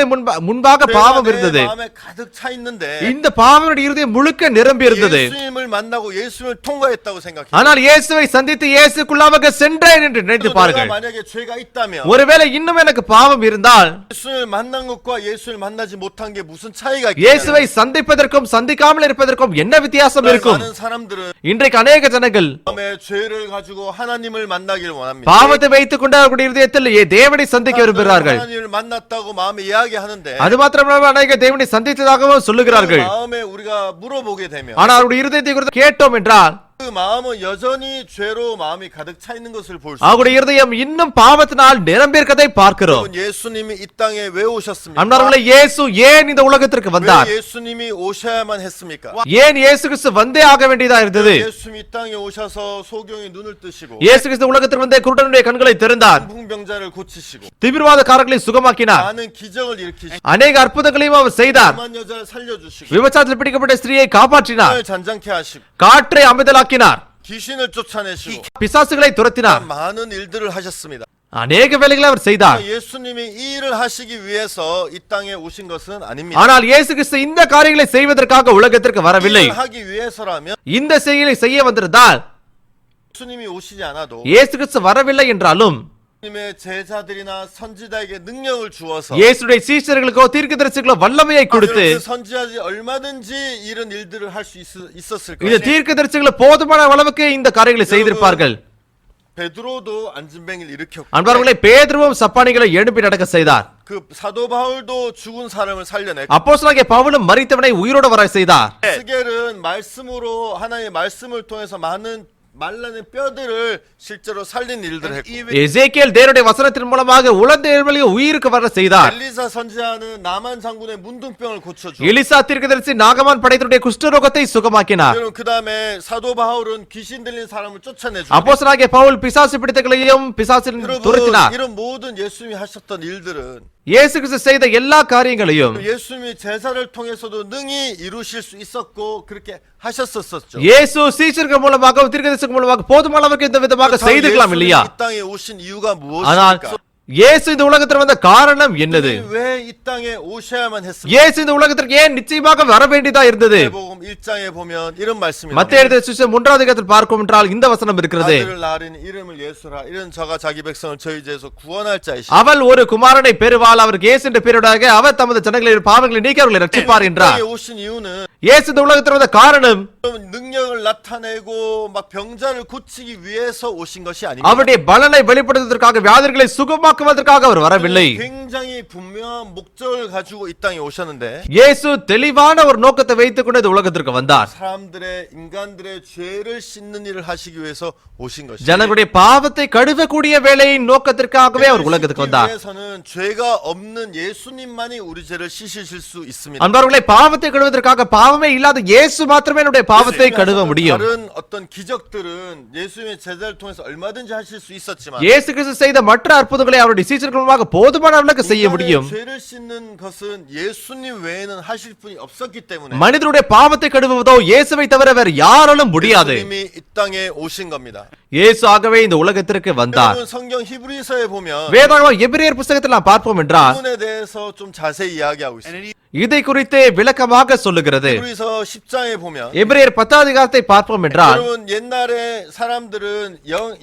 முன்பாக பாவம் இருந்தது. 마음에 가득 차 있는데 இந்த பாவனுடைய இருதயம் முழுக்க நிரம்பி இருந்தது. 예수님을 만나고 예수님을 통과했다고 생각해요. ஆனால் இயேசுவை சந்தித்து இயேசுக்குள்ளாக சென்றேன் என்று நினைத்து 내가 பாருங்கள். 만약에 죄가 있다면 ஒருவேளை இன்னும் எனக்கு பாவம் இருந்தால் 예수님을 만난 것과 예수님을 만나지 못한 게 무슨 차이가 இயேசுவை சந்திப்பதற்கும் சந்திக்காமல் இருப்பதற்கும் என்ன வித்தியாசம் இருக்கும்? 많은 사람들은 இன்றைக்கு அநேக ஜனங்கள் 마음에 죄를 가지고 하나님을 만나길 원합니다. பாவத்தை வைத்துக் கொண்டு அவர்களுடைய இருதயத்தில் தேவனை சந்திக்க விரும்புகிறார்கள். 하나님을 만났다고 마음에 이야기하는데 அது மாத்திரமல்ல, அநேக தேவனை சந்தித்ததாகவும் சொல்லுகிறார்கள். 마음에 우리가 물어보게 되면 ஆனால் அவருடைய இருதயத்தை குறித்து கேட்டோம் என்றால் 그 마음은 여전히 죄로 마음이 가득 차 있는 것을 볼 수 அவருடைய இருதயம் இன்னும் பாவத்தினால் நிரம்பியிருக்கதை பார்க்கிறோம். 있어요. 예수님이 이 땅에 왜 오셨습니까? அன்பார்களே, இயேசு ஏன் இந்த உலகத்திற்கு வந்தார்? 왜 예수님이 오셔야만 했습니까? ஏன் இயேசு கிறிஸ்து வந்தே ஆக வேண்டியதா இருந்தது? 예수님이 이 땅에 오셔서 소경의 눈을 뜨시고 இயேசு கிறிஸ்து உலகத்திற்கு வந்தே குருடனுடைய கண்களை திறந்தார். 풍병자를 고치시고 திமிர்வாதக்காரர்களை சுகமாக்கினார். 많은 기적을 일으키시고 அநேக அற்புதங்களையும் அவர் செய்தார். 만 여자를 살려주시고 விபச்சாரத்தில் பிடிக்கப்பட்ட ஸ்திரியை காப்பாற்றினார். 을 잔잔케 하시고 காற்றை அமைதலாக்கினார். 귀신을 쫓아내시고 பிசாசுகளை துரத்தினார். 많은 일들을 하셨습니다. அநேக வேலைகளை அவர் செய்தார். 예수님이 이 일을 하시기 위해서 이 땅에 오신 것은 아닙니다. ஆனால் இயேசு கிறிஸ்து இந்த காரியங்களை செய்வதற்காக உலகத்திற்கு வரவில்லை. 일을 하기 위해서라면 இந்த செயலை செய்ய வந்திருந்தால் 예수님이 오시지 않아도 இயேசு கிறிஸ்து வரவில்லை என்றாலும் 예수님의 제자들이나 선지자에게 능력을 주어서 இயேசுடைய சீஷர்களுக்கோ தீர்க்கதரிசிகளோ வல்லமையை கொடுத்து 그 선지자들이 얼마든지 이런 일들을 할 수 있었을 இந்த 거예요. தீர்க்கதரிசிகள் போதுமான அளவுக்கு இந்த காரியங்களை செய்திருப்பார்கள். 베드로도 안진뱅이를 일으켰고 அன்பார்களே, பேதுருவும் சப்பானிகளை எழுப்பி நடக்க செய்தார். 그 사도 바울도 죽은 사람을 살려냈고 அப்போஸ்தலனாகிய பவுலும் மரித்தவனை உயிரோடு வர செய்தார். 스겔은 말씀으로 하나님의 말씀을 통해서 많은 말라는 뼈들을 실제로 살린 일들을 했고 எசேக்கியேல் தேவனுடைய வசனத்தின் மூலமாக உலர்ந்த எலும்புகளை உயிருக்கு வர செய்தார். 엘리사 선지자는 나만 장군의 문둥병을 고쳐주고 எலிசா தீர்க்கதரிசி நாகமான் படைத்தவருடைய குஷ்டரோகத்தை சுகமாக்கினார். 그 다음에 사도 바울은 귀신 들린 사람을 쫓아내주고 அப்போஸ்தலனாகிய பவுல் பிசாசு பிடித்தவர்களையும் பிசாசின் துரத்தினார். 이런 모든 예수님이 하셨던 일들은 இயேசு கிறிஸ்து செய்த எல்லா காரியங்களையும் 예수님이 제사를 통해서도 능히 이루실 수 있었고 그렇게 하셨었죠. இயேசு சீஷர்கள் மூலமாக தீர்க்கதரிசிகள் மூலமாக போதுமான அளவுக்கு இந்த விதமாக செய்திருக்கலாம் இல்லையா? 이 땅에 오신 이유가 ஆனால் 무엇입니까? இயேசு இந்த உலகத்தில் வந்த காரணம் என்னது? 왜 이 땅에 오셔야만 했습니까? இயேசு இந்த உலகத்திற்கு ஏன் நிச்சயமாக வர வேண்டியதா இருந்தது? 마태복음 1장에 보면 이런 말씀이 மத்தேயு எழுதிய சுவிசேஷம் 3வது அதிகாரத்தில் பார்க்கும் என்றால் இந்த வசனம் இருக்கிறது. 아들을 낳으니 이름을 예수라 이런 저가 자기 백성을 저희 죄에서 구원할 자이시. அவள் ஒரு குமாரனை பெறுவாள், அவருக்கு இயேசு என்ற பெயருடாக அவர் தமது ஜனங்களின் பாவங்களை நீக்கி அவர்களை ரட்சிப்பார் என்றார். 땅에 오신 이유는 இயேசு இந்த உலகத்தில் வந்த காரணம் 능력을 나타내고 막 병자를 고치기 위해서 오신 것이 아닙니다. அவருடைய பலனை வெளிப்படுத்துவதற்காக, வியாதிகளை சுகமாக்குவதற்காக அவர் வரவில்லை. 굉장히 분명한 목적을 가지고 이 땅에 오셨는데 இயேசு தெளிவான ஒரு நோக்கத்தை வைத்துக் கொண்டு இந்த உலகத்திற்கு வந்தார். 사람들의 인간들의 죄를 씻는 일을 하시기 위해서 오신 것이죠. ஜனங்களுடைய பாவத்தை கழுவக்கூடிய வேலையின் நோக்கத்திற்காகவே அவர் உலகத்துக்கு வந்தார். 위해서는 죄가 없는 예수님만이 우리 죄를 씻으실 수 있습니다. அன்பர்களே, பாவத்தை கழுவதற்காக பாவமே இல்லாத இயேசு மாத்திரமே நம்முடைய பாவத்தை கழுவ முடியும். 다른 어떤 기적들은 예수님의 제자를 통해서 얼마든지 하실 수 있었지만 இயேசு கிறிஸ்து செய்த மற்ற அற்புதங்களை அவருடைய சீஷர்கள் மூலமாக போதுமான அளவுக்கு செய்ய முடியும். 인간의 죄를 씻는 것은 예수님 외에는 하실 분이 없었기 때문에 மனிதனுடைய பாவத்தை கழுவுவதோ இயேசுவை தவிர வேறு யாராலும் முடியாது. 예수님이 이 땅에 오신 겁니다. இயேசு ஆகவே இந்த உலகத்திற்கு வந்தார். 여러분 성경 히브리서에 보면 வேதாகமம் எபிரேயர் புத்தகத்தில் நாம் பார்ப்போம் என்றால் 부분에 대해서 좀 자세히 이야기하고 있습니다. இதை குறித்து விளக்கமாக சொல்லுகிறது. 히브리서 10장에 보면 எபிரேயர் 10வது அதிகாரத்தை பார்ப்போம் என்றால் 여러분 옛날에 사람들은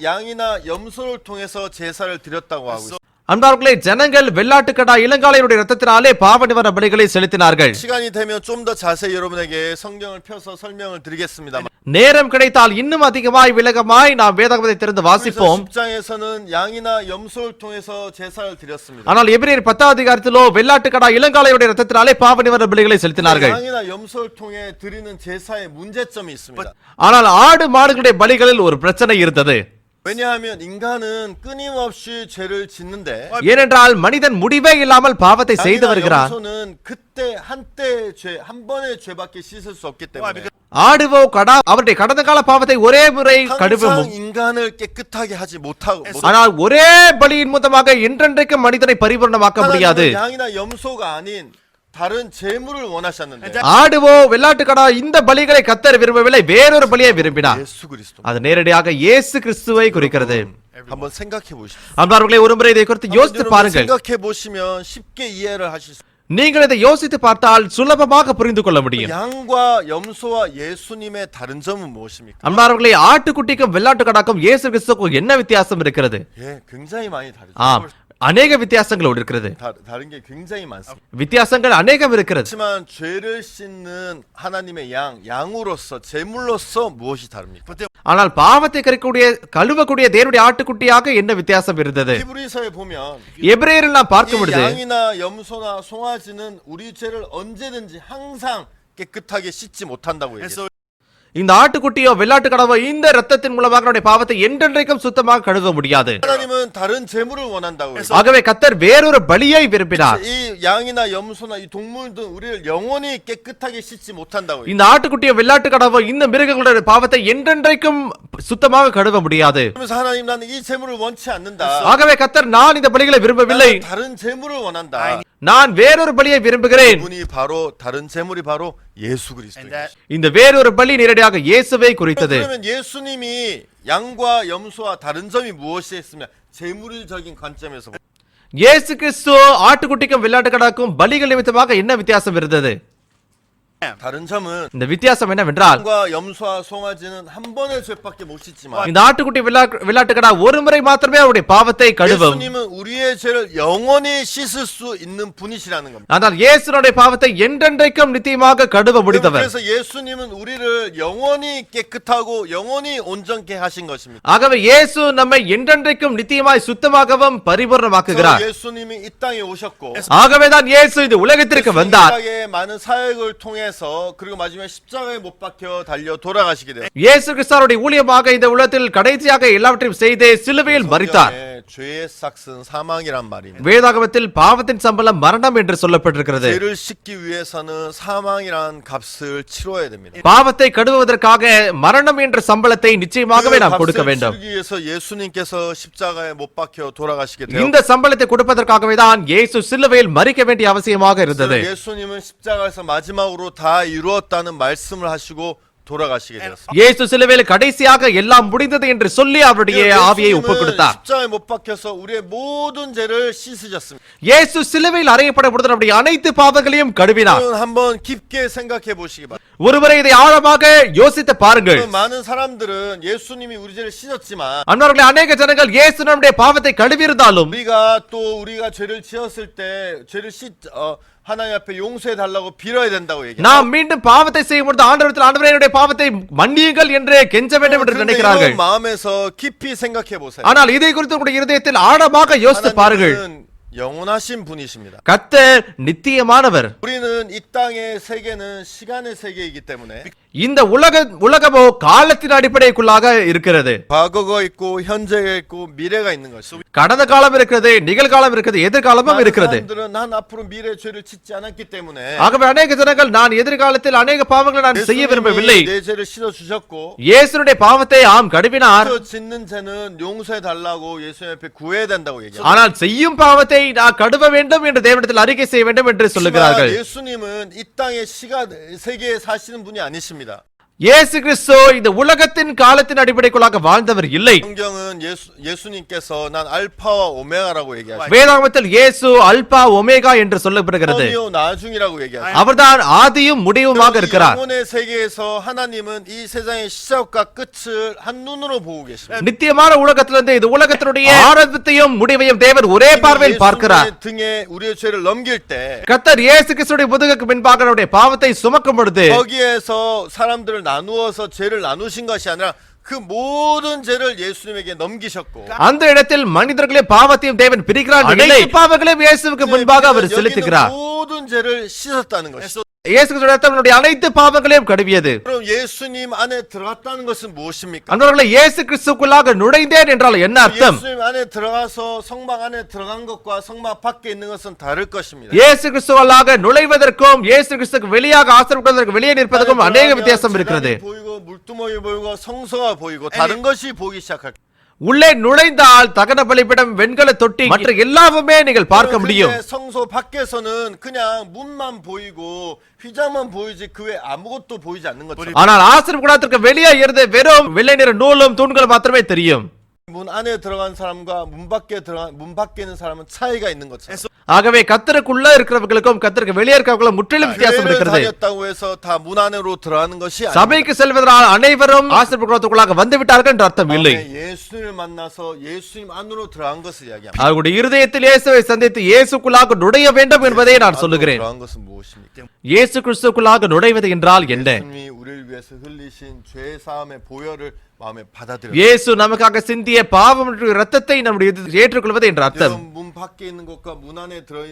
양이나 염소를 통해서 제사를 드렸다고 하고 있습니다. அன்பார்களே, ஜனங்கள் வெள்ளாட்டுக்கடா இளங்காளையுடைய ரத்தத்தினாலே பாவ நிவாரண பலிகளை செலுத்தினார்கள். 시간이 되면 좀 더 자세히 여러분에게 성경을 펴서 설명을 드리겠습니다. நேரம் கிடைத்தால் இன்னும் அதிகமாய் விளக்கமாய் நாம் வேதாகமத்தை திறந்து வாசிப்போம். 10장에서는 양이나 염소를 통해서 제사를 드렸습니다. ஆனால் எபிரேயர் 10வது அதிகாரத்திலோ வெள்ளாட்டுக்கடா இளங்காளையுடைய ரத்தத்தினாலே பாவ நிவாரண பலிகளை செலுத்தினார்கள். 양이나 염소를 통해 드리는 제사에 문제점이 있습니다. ஆனால் ஆடு மாடுகளுடைய பலிகளில் ஒரு பிரச்சனை இருந்தது. 왜냐하면 인간은 끊임없이 죄를 짓는데 ஏனென்றால் மனிதன் முடிவே இல்லாமல் பாவத்தை செய்து 양이나 வருகிறான். 염소는 그때 한때 죄, 한 번의 죄밖에 씻을 수 없기 때문에 ஆடுவோ கடா அவருடைய கடந்த கால பாவத்தை ஒரே முறை கழுவும். 항상 인간을 깨끗하게 하지 못하고 ஆனால் ஒரே பலியின் மூலமாக என்றென்றைக்கும் மனிதனை பரிபூர்ணமாக்க முடியாது. 하나님은 양이나 염소가 아닌 다른 제물을 원하셨는데 ஆடுவோ வெள்ளாட்டுக்கடா இந்த பலிகளை கத்தர் விரும்பவில்லை, வேறொரு பலியை விரும்பினார். 예수 그리스도. அது நேரடியாக இயேசு கிறிஸ்துவை குறிக்கிறது. 한번 생각해 보십시오. அன்பார்களே, ஒருமுறை இதை குறித்து யோசித்து பாருங்கள். 생각해 보시면 쉽게 이해를 하실 수. நீங்கள் இதை யோசித்து பார்த்தால் சுலபமாக புரிந்து கொள்ள முடியும். 양과 염소와 예수님의 다른 점은 무엇입니까? அன்பார்களே, ஆட்டுக்குட்டிக்கும் வெள்ளாட்டுக்கடாக்கும் இயேசு கிறிஸ்துவுக்கும் என்ன வித்தியாசம் இருக்கிறது? 예, 굉장히 많이 다르죠. ஆம், அநேக வித்தியாசங்கள் இருக்கிறது. 다른 게 굉장히 많습니다. வித்தியாசங்கள் அநேகம் இருக்கிறது. 하지만 죄를 씻는 하나님의 양으로서 제물로서 무엇이 다릅니까? ஆனால் பாவத்தை கழுவக்கூடிய தேவனுடைய ஆட்டுக்குட்டியாக என்ன வித்தியாசம் இருந்தது? 히브리서에 보면 எபிரேயரில் நாம் பார்க்கும் 이 பொழுது 양이나 염소나 송아지는 우리 죄를 언제든지 항상 깨끗하게 씻지 못한다고 얘기해요. இந்த ஆட்டுக்குட்டியோ வெள்ளாட்டுக்கடாவோ இந்த ரத்தத்தின் மூலமாக நம்முடைய பாவத்தை என்றென்றைக்கும் சுத்தமாக கழுவ முடியாது. 하나님은 다른 제물을 원한다고 해서 ஆகவே கத்தர் வேறொரு பலியை விரும்பினார். 이 양이나 염소나 이 동물들 우리를 영원히 깨끗하게 씻지 못한다고 해요. இந்த ஆட்டுக்குட்டியோ வெள்ளாட்டுக்கடாவோ இந்த மிருகங்களுடைய பாவத்தை என்றென்றைக்கும் சுத்தமாக கழுவ முடியாது. 그래서 하나님 나는 이 제물을 원치 않는다. ஆகவே கத்தர் நான் இந்த பலிகளை விரும்பவில்லை, 나는 다른 제물을 원한다. நான் வேறொரு பலியை விரும்புகிறேன். 그분이 바로 다른 제물이 바로 예수 그리스도입니다. இந்த வேறொரு பலி நேரடியாக இயேசுவை குறித்தது. 그러면 예수님이 양과 염소와 다른 점이 무엇이 했으면 제물적인 관점에서 இயேசு கிறிஸ்து ஆட்டுக்குட்டிக்கும் வெள்ளாட்டுக்கடாக்கும் பலிகள் நிமித்தமாக என்ன வித்தியாசம் இருந்தது? 다른 점은 இந்த வித்தியாசம் என்னவென்றால் 양과 염소와 송아지는 한 번의 죄밖에 못 씻지만 இந்த ஆட்டுக்குட்டி வெள்ளாட்டுக்கடா ஒரு முறை மாத்திரமே அவருடைய பாவத்தை கழுவும். 예수님은 우리의 죄를 영원히 씻을 수 있는 분이시라는 겁니다. ஆனால் இயேசுனுடைய பாவத்தை என்றென்றைக்கும் நித்தியமாக கழுவ முடிந்தவர். 그래서 예수님은 우리를 영원히 깨끗하고 영원히 온전케 하신 것입니다. ஆகவே இயேசு நம்மை என்றென்றைக்கும் நித்தியமாய் சுத்தமாகவும் பரிபூர்ணமாக்குகிறார். 예수님이 이 땅에 오셨고 ஆகவேதான் இயேசு இந்த உலகத்திற்கு வந்தார். 십자가의 많은 사역을 통해서 그리고 마지막에 십자가에 못 박혀 달려 돌아가시게 돼요. இயேசு கிறிஸ்துவுடைய ஊழியமாக இந்த உலகத்தில் கடைசியாக எல்லாவற்றையும் செய்து சிலுவையில் மரித்தார். 죄의 삭은 사망이란 말입니다. வேதாகமத்தில் பாவத்தின் சம்பளம் மரணம் என்று சொல்லப்பட்டிருக்கிறது. 죄를 씻기 위해서는 사망이란 값을 치러야 됩니다. பாவத்தை கழுவுவதற்காக மரணம் என்ற சம்பளத்தை நிச்சயமாகவே நாம் கொடுக்க வேண்டும். 치르기 위해서 예수님께서 십자가에 못 박혀 돌아가시게 돼요. இந்த சம்பளத்தை கொடுப்பதற்காகவே தான் இயேசு சிலுவையில் மரிக்க வேண்டிய அவசியமாக இருந்தது. 예수님은 십자가에서 마지막으로 다 이루었다는 말씀을 하시고 돌아가시게 되었습니다. இயேசு சிலுவையில் கடைசியாக எல்லாம் முடிந்தது என்று சொல்லி அவருடைய ஆவியை ஒப்புக் கொடுத்தார். 십자가에 못 박혀서 우리의 모든 죄를 씻으셨습니다. இயேசு சிலுவையில் அறையப்பட பொழுது நம்முடைய அனைத்து பாவங்களையும் கழுவினார். 한번 깊게 생각해 보시기 바랍니다. ஒருவரை இதை ஆழமாக யோசித்து பாருங்கள். 많은 사람들은 예수님이 우리 죄를 씻었지만 அன்பார்களே, அநேக ஜனங்கள் இயேசு நம்முடைய பாவத்தை கழுவியிருந்தாலும் 우리가 죄를 지었을 때 죄를 하나님 앞에 용서해 달라고 빌어야 된다고 얘기해요. நாம் மீண்டும் பாவத்தை செய்யும் பொழுது ஆண்டவரிடத்தில் ஆண்டவரே என்னுடைய பாவத்தை மன்னியுங்கள் என்று கெஞ்ச வேண்டும் என்று நினைக்கிறார்கள். 이런 마음에서 깊이 생각해 보세요. ஆனால் இதை குறித்து உங்களுடைய இருதயத்தில் ஆழமாக யோசித்து பாருங்கள். 하나님은 영원하신 분이십니다. கர்த்தர் நித்தியமானவர். 우리는 이 땅의 세계는 시간의 세계이기 때문에 இந்த உலகமோ காலத்தின் அடிப்படைக்குள்ளாக இருக்கிறது. 과거가 있고 현재가 있고 미래가 있는 것이죠. கடந்த காலம் இருக்கிறது, நிகழ்காலம் இருக்கிறது, எதிர்காலமும் இருக்கிறது. 사람들은 난 앞으로 미래 죄를 짓지 않았기 때문에 ஆகவே அநேக ஜனங்கள் நான் எதிர்காலத்தில் அநேக பாவங்களை நான் செய்ய விரும்பவில்லை. 내 죄를 씻어 주셨고 இயேசுனுடைய பாவத்தை ஆம் கழுவினார். 짓는 죄는 용서해 달라고 예수님 앞에 구해야 된다고 얘기합니다. ஆனால் செய்யும் பாவத்தை நான் கழுவ வேண்டும் என்று தேவனிடத்தில் அறிக்கை செய்ய வேண்டும் என்று சொல்லுகிறார்கள். 예수님은 이 땅의 세계에 사시는 분이 아니십니다. இயேசு கிறிஸ்து இந்த உலகத்தின் காலத்தின் அடிப்படைக்குள்ளாக வாழ்ந்தவர் இல்லை. 성경은 예수님께서 난 알파와 오메가라고 얘기하시죠. வேதாகமத்தில் இயேசு அல்பா ஒமேகா என்று சொல்லப்படுகிறது. 처음이요 나중이라고 얘기하시죠. அவர்தான் ஆதியும் முடிவுமாக இருக்கிறார். 영혼의 세계에서 하나님은 이 세상의 시작과 끝을 한눈으로 보고 계십니다. நித்தியமான உலகத்திலிருந்து இந்த உலகத்தினுடைய ஆரம்பத்தையும் முடிவையும் தேவன் ஒரே பார்வையில் பார்க்கிறார். 예수님의 등에 우리의 죄를 넘길 때 கர்த்தர் இயேசு கிறிஸ்துவின் முதுகுக்கு பின்பாக அவருடைய பாவத்தை சுமக்கும் பொழுது 거기에서 사람들을 나누어서 죄를 나누신 것이 아니라 그 모든 죄를 예수님에게 넘기셨고 அந்த இடத்தில் மனிதர்களின் பாவத்தையும் தேவன் பிரிக்கிறார். அனைத்து பாவங்களையும் இயேசுவுக்கு முன்பாக அவர் செலுத்துகிறார். 모든 죄를 씻었다는 것이죠. இயேசு கிறிஸ்து தன்னுடைய அனைத்து பாவங்களையும் கழுவியது. 그럼 예수님 안에 들어갔다는 것은 무엇입니까? அந்தவர்களை இயேசு கிறிஸ்துக்குள்ளாக நுழைந்தேன் என்றால் என்ன அர்த்தம்? 예수님 안에 들어가서 성막 안에 들어간 것과 성막 밖에 있는 것은 다를 것입니다. இயேசு கிறிஸ்துவாக நுழைவதற்கும் இயேசு கிறிஸ்துக்கு வெளியாக ஆசீர்வதிப்பதற்கு வெளியே நிற்பதற்கும் அநேக வித்தியாசம் இருக்கிறது. 보이고 물두멍이 보이고 성소가 보이고 다른 것이 보이기 시작할. உள்ளே நுழைந்தால் தகன பலிபீடம், வெண்கல தொட்டி, மற்ற எல்லாமே நீங்கள் பார்க்க முடியும். 성소 밖에서는 그냥 문만 보이고 휘장만 보이지 그 외 아무것도 보이지 않는 것처럼. ஆனால் ஆசீர்வாத கூடாரத்திற்கு வெளியே இருந்து வெறும் வெள்ளை நிற நூலும் தூண்கள் மாத்திரமே தெரியும். 문 안에 들어간 사람과 문 밖에 있는 사람은 차이가 있는 것처럼. ஆகவே கர்த்தருக்குள்ள இருக்கிறவர்களுக்கும் கர்த்தருக்கு வெளியே இருக்கிறவர்களுக்கும் முற்றிலும் வித்தியாசம் இருக்கிறது. 다녔다고 해서 다 문 안으로 들어가는 것이 சபைக்கு செல்வதனால் அனைவரும் ஆசீர்வாத கூடாரத்துக்குள்ளாக வந்து விட்டார்கள் என்ற அர்த்தம் இல்லை. 예수님을 만나서 예수님 안으로 들어간 것을 이야기합니다. அவருடைய இருதயத்தில் இயேசுவை சந்தித்து இயேசுக்குள்ளாக நுழைய வேண்டும் என்பதை நான் சொல்லுகிறேன். 들어간 것은 무엇입니까? இயேசு கிறிஸ்துக்குள்ளாக நுழைவது என்றால் என்ன? 예수님이 우리를 위해서 흘리신 죄 사함의 보혈을 마음에 받아들여. இயேசு நமக்காக சிந்திய பாவம் இரத்தத்தை நம்முடைய ஏற்றுக்கொள்வது என்ற அர்த்தம். 문 밖에 있는 것과 문 안에 들어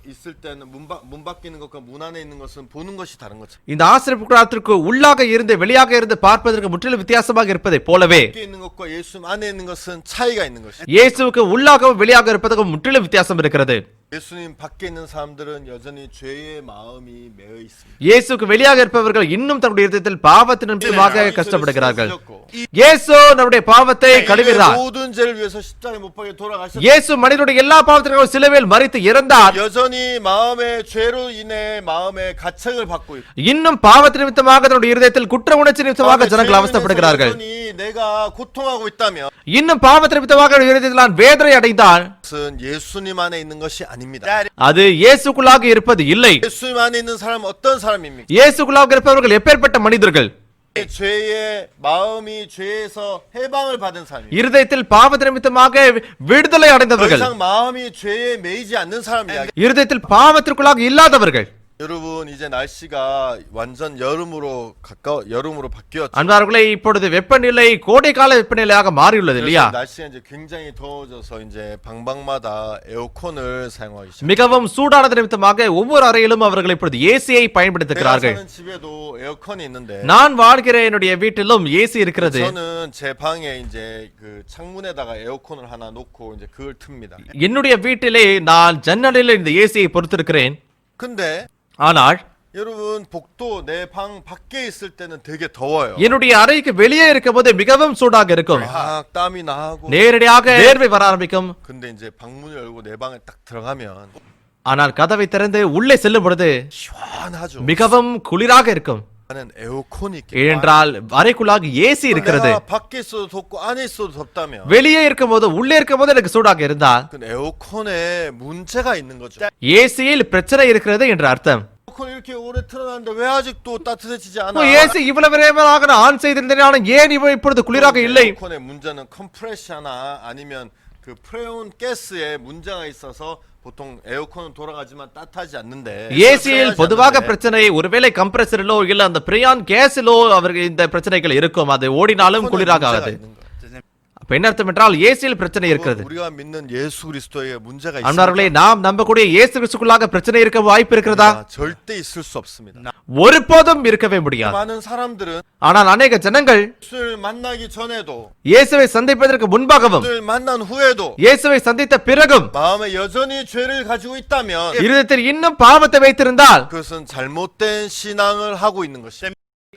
있을 때는 문 밖에 있는 것과 문 안에 있는 것은 보는 것이 다른 거죠. இந்த ஆசீர்வாத கூடாரத்திற்கு உள்ளாக இருந்து வெளியாக இருந்து பார்ப்பதற்கு முற்றிலும் வித்தியாசமாக இருப்பதை போலவே 밖에 있는 것과 예수 안에 있는 것은 차이가 있는 것이죠. இயேசுவுக்கு உள்ளாகவும் வெளியாக இருப்பதற்கும் முற்றிலும் வித்தியாசம் இருக்கிறது. 예수님 밖에 있는 사람들은 여전히 죄의 마음이 매여 있습니다. இயேசுக்கு வெளியாக இருப்பவர்கள் இன்னும் தன்னுடைய இதயத்தில் பாவத்தின் நிமித்தமாக கஷ்டப்படுகிறார்கள். இயேசு நம்முடைய பாவத்தை கழுவினார். 모든 죄를 위해서 십자가에 못 박혀 돌아가셨다. இயேசு மனிதனுடைய எல்லா பாவத்திற்கும் சிலுவையில் மரித்து இறந்தார். 여전히 마음의 죄로 인해 마음의 가책을 받고 있고 இன்னும் பாவத்தின் நிமித்தமாக தன்னுடைய இதயத்தில் குற்ற உணர்ச்சி நிமித்தமாக ஜனங்கள் அவஸ்தைப்படுகிறார்கள். 여전히 내가 고통하고 있다면 இன்னும் பாவத்தின் நிமித்தமாக இதயத்தில் நான் வேதனை அடைந்தால் 그것은 예수님 안에 있는 것이 아닙니다. அது இயேசுக்குள்ளாக இருப்பது இல்லை. 예수님 안에 있는 사람은 어떤 사람입니까? இயேசுக்குள்ளாக இருப்பவர்கள் எப்பேற்பட்ட மனிதர்கள்? 죄의 마음이 죄에서 해방을 받은 사람입니다. இருதயத்தில் பாவத்தின் நிமித்தமாக விடுதலை 더 அடைந்தவர்கள், 이상 마음이 죄에 매이지 않는 사람이야. இருதயத்தில் பாவத்திற்குள்ளாக இல்லாதவர்கள். 여러분 이제 날씨가 완전 여름으로 바뀌었죠. அன்பார்களே, இப்பொழுது வெப்பநிலை கோடைக்கால வெப்பநிலையாக மாறியுள்ளது இல்லையா? 날씨가 이제 굉장히 더워져서 이제 방방마다 에어컨을 사용하기 시작. மிகவும் சூடானது நிமித்தமாக ஒவ்வொரு அறையிலும் அவர்கள் இப்பொழுது ஏசியை பயன்படுத்துகிறார்கள். 사는 집에도 에어컨이 있는데 நான் வாழ்கிற என்னுடைய வீட்டிலும் ஏசி இருக்கிறது. 저는 제 방에 이제 그 창문에다가 에어컨을 하나 놓고 이제 그걸 틉니다. என்னுடைய வீட்டிலே நான் ஜன்னலில் இந்த ஏசியை பொறுத்திருக்கிறேன். 근데 ஆனால் 여러분 복도 내 방 밖에 있을 때는 되게 더워요. என்னுடைய அறைக்கு வெளியே இருக்கும் போது மிகவும் சூடாக இருக்கும். 막 땀이 나고 நேரடியாக வேர்வை வர ஆரம்பிக்கும். 근데 이제 방문을 열고 내 방에 딱 들어가면 ஆனால் கதவை திறந்து உள்ளே செல்லும் பொழுது 시원하죠. மிகவும் குளிராக இருக்கும். 나는 에어컨이 있기 ஏனென்றால் அறைக்குள்ளாக ஏசி இருக்கிறது. 내가 밖에 있어도 덥고 안에 있어도 덥다면 வெளியே இருக்கும் போது உள்ளே இருக்கும் போது எனக்கு சூடாக இருந்தால் 그 에어컨에 문제가 있는 거죠. ஏசியில் பிரச்சனை இருக்கிறது என்று அர்த்தம். 에어컨 이렇게 오래 틀어놨는데 왜 아직도 따뜻해지지 않아? ஏசி இவ்வளவு நேரமாக நான் ஆன் செய்திருந்தேன், ஏன் இப்பொழுது குளிராக இல்லை? 에어컨의 문제는 컴프레셔나 아니면 그 프레온 가스에 문제가 있어서 보통 에어컨은 돌아가지만 따뜻하지 않는데 ஏசியில் பொதுவாக பிரச்சனை ஒருவேளை கம்ப்ரஸரிலோ இல்ல அந்த பிரியான் கேஸிலோ அவர்கள் இந்த பிரச்சனைகள் இருக்கும். அது ஓடினாலும் குளிராக ஆகாது. அப்ப என்ன அர்த்தம் என்றால் இயேசுவில் பிரச்சனை இருக்கிறது. 우리가 믿는 예수 그리스도에 문제가 அன்பார்களே, 있습니다. நாம் நம்பக்கூடிய இயேசு கிறிஸ்துக்குள்ளாக பிரச்சனை இருக்க வாய்ப்பு இருக்கிறதா? 절대 있을 수 없습니다. ஒருபோதும் இருக்கவே முடியாது. 많은 사람들은 ஆனால் அநேக ஜனங்கள் 예수를 만나기 전에도 இயேசுவை சந்திப்பதற்கு முன்பாகவும் 예수를 만난 후에도 இயேசுவை சந்தித்த பிறகும் 마음에 여전히 죄를 가지고 있다면 இருதயத்தில் இன்னும் பாவத்தை வைத்திருந்தால் 그것은 잘못된 신앙을 하고 있는 것입니다.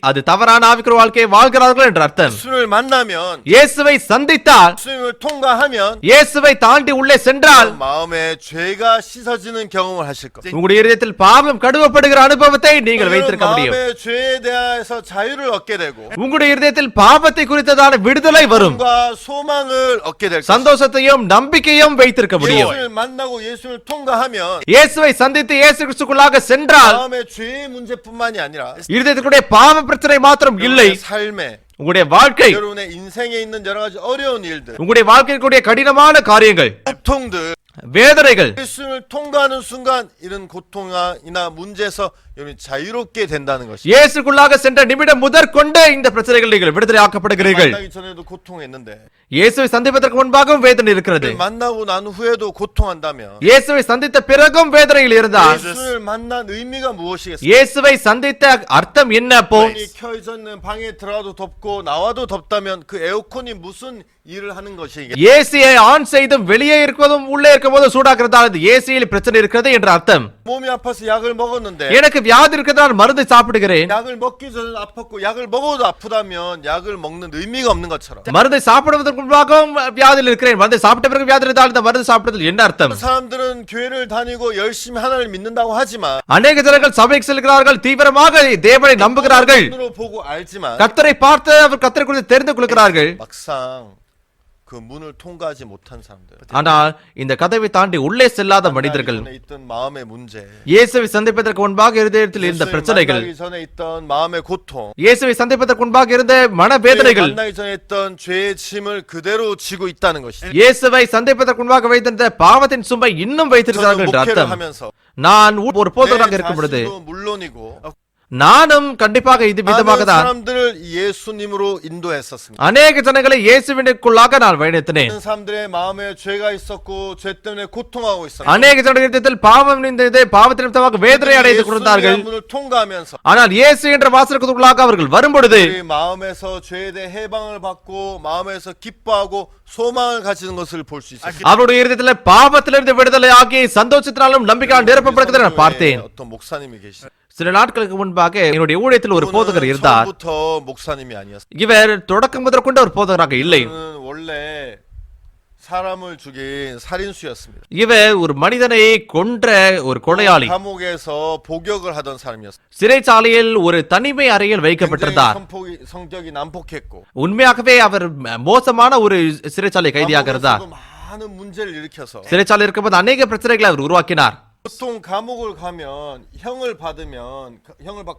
அது தவறான ஆவிக்குரிய வாழ்க்கையை வாழ்கிறார்கள் என்ற அர்த்தம். 예수를 만나면 இயேசுவை சந்தித்தால், 예수님을 통과하면 இயேசுவை தாண்டி உள்ளே சென்றால் 마음에 죄가 씻어지는 경험을 하실 것입니다. உங்களுடைய இதயத்தில் பாவம் கழுவப்படுகிற அனுபவத்தை நீங்கள் வைத்திருக்க முடியும். 마음의 죄에 대해서 자유를 얻게 되고 உங்களுடைய இதயத்தில் பாவத்தை குறித்ததான விடுதலை வரும். 과 소망을 얻게 될 것입니다. சந்தோஷத்தையும் நம்பிக்கையும் வைத்திருக்க முடியும். 예수를 만나고 예수를 통과하면 இயேசுவை சந்தித்து இயேசு கிறிஸ்துக்குள்ளாக சென்றால் 마음의 죄의 문제뿐만이 아니라 இருதயத்திற்குடைய பாவ பிரச்சனை மாத்திரம் இல்லை, 여러분의 삶에 உங்களுடைய வாழ்க்கை, 여러분의 인생에 있는 여러 가지 어려운 일들, உங்களுடைய வாழ்க்கைக்குரிய கடினமான காரியங்கள், 고통들, வேதனைகள் 예수를 통과하는 순간 이런 고통이나 문제에서 여러분 자유롭게 된다는 것입니다. இயேசுக்குள்ளாக சென்ற நிமிடம் முதற்கொண்டு இந்த பிரச்சனைகள் நீங்கள் விடுதலை ஆக்கப்படுகிறீர்கள். 만나기 전에도 고통했는데 இயேசுவை சந்திப்பதற்கு முன்பாகவும் வேதனை இருக்கிறது. 만나고 난 후에도 고통한다면 இயேசுவை சந்தித்த பிறகும் வேதனையில் இருந்தால் 예수를 만난 의미가 무엇이겠습니까? இயேசுவை சந்தித்த அர்த்தம் என்ன? அப்போ 에어컨이 켜져 있는 방에 들어가도 덥고 나와도 덥다면 그 에어컨이 무슨 일을 하는 것이겠습니까? ஏசியை ஆன் செய்தும் வெளியே இருக்குவதும் உள்ளே இருக்கும்போது சூடாக்குறதால் அது ஏசியில் பிரச்சனை இருக்கிறது என்ற அர்த்தம். 몸이 아파서 약을 먹었는데 எனக்கு வியாதி இருக்கிறதால் மருந்து சாப்பிடுகிறேன். 약을 먹기 전에 아팠고 약을 먹어도 아프다면 약을 먹는 의미가 없는 것처럼 மருந்தை சாப்பிடுவதற்கு முன்பாகவும் வியாதியில் இருக்கிறேன், மருந்தை சாப்பிட்ட பிறகு வியாதி இருந்தால் இந்த மருந்து சாப்பிடுவதில் என்ன அர்த்தம்? 사람들은 교회를 다니고 열심히 하나님을 믿는다고 하지만 அநேக ஜனங்கள் சபைக்கு செல்கிறார்கள், தீவிரமாக தேவனை நம்புகிறார்கள், 눈으로 보고 알지만 கர்த்தரை பார்த்து அவர் கர்த்தரை குறித்து தெரிந்து கொள்கிறார்கள். 막상 그 문을 통과하지 못한 사람들, ஆனால் இந்த கதவை தாண்டி உள்ளே செல்லாத மனிதர்கள், 전에 있던 마음의 문제, இயேசுவை சந்திப்பதற்கு முன்பாக இருதயத்தில் இருந்த 예수를 பிரச்சனைகள், 만나기 전에 있던 마음의 고통, இயேசுவை சந்திப்பதற்கு முன்பாக இருந்த மனவேதனைகள், 만나기 전에 있던 죄의 짐을 그대로 지고 있다는 것이죠. இயேசுவை சந்திப்பதற்கு முன்பாக வைத்திருந்த பாவத்தின் சுமை இன்னும் வைத்திருக்கிறார்கள் 저는 என்ற 목회를 அர்த்தம். 하면서 நான் ஒரு 내 போதகராக இருக்கும் பொழுது 자신도 물론이고 நானும் கண்டிப்பாக இது 많은 விதமாக தான் 사람들을 예수님으로 인도했었습니다. அநேக ஜனங்களை இயேசுவினுக்குள்ளாக நான் வழிநடத்தினேன். 많은 사람들의 마음에 죄가 있었고 죄 때문에 고통하고 있었는데 அநேக ஜனங்களிடத்தில் பாவம் இருந்தது, பாவத்தின் நிமித்தமாக வேதனை அடைந்து கொண்டார்கள். 예수님의 문을 통과하면서 ஆனால் இயேசு என்ற வாசலுக்குள்ளாக அவர்கள் வரும்பொழுது 우리 마음에서 죄에 대해 해방을 받고 마음에서 기뻐하고 소망을 가지는 것을 볼 수 있었습니다. அவருடைய இருதயத்தில் பாவத்திலிருந்து விடுதலை ஆகி சந்தோஷத்தினாலும் நம்பிக்கையால் நிரப்பப்படுகிறதை நான் பார்த்தேன். 어떤 목사님이 계시죠. சில நாட்களுக்கு முன்பாக என்னுடைய ஊழியத்தில் ஒரு போதகர் இருந்தார். 처음부터 목사님이 아니었어요. இவர் தொடக்கம் முதற்கொண்டு ஒரு போதகராக இல்லை. 저는 원래 사람을 죽인 살인수였습니다. இவர் ஒரு மனிதனை கொன்ற ஒரு கொலையாளி. 감옥에서 복역을 하던 사람이었어요. சிறைச்சாலையில் ஒரு தனிமை அறையில் 굉장히 வைக்கப்பட்டிருந்தார். 성격이 난폭했고 உண்மையாகவே அவர் மோசமான ஒரு சிறைச்சாலை கைதியாக இருந்தார். 감옥에서도 많은 문제를 일으켜서 சிறைச்சாலை இருக்கும்போது அநேக பிரச்சனைகளை அவர் உருவாக்கினார். 보통 감옥을 가면 형을 받으면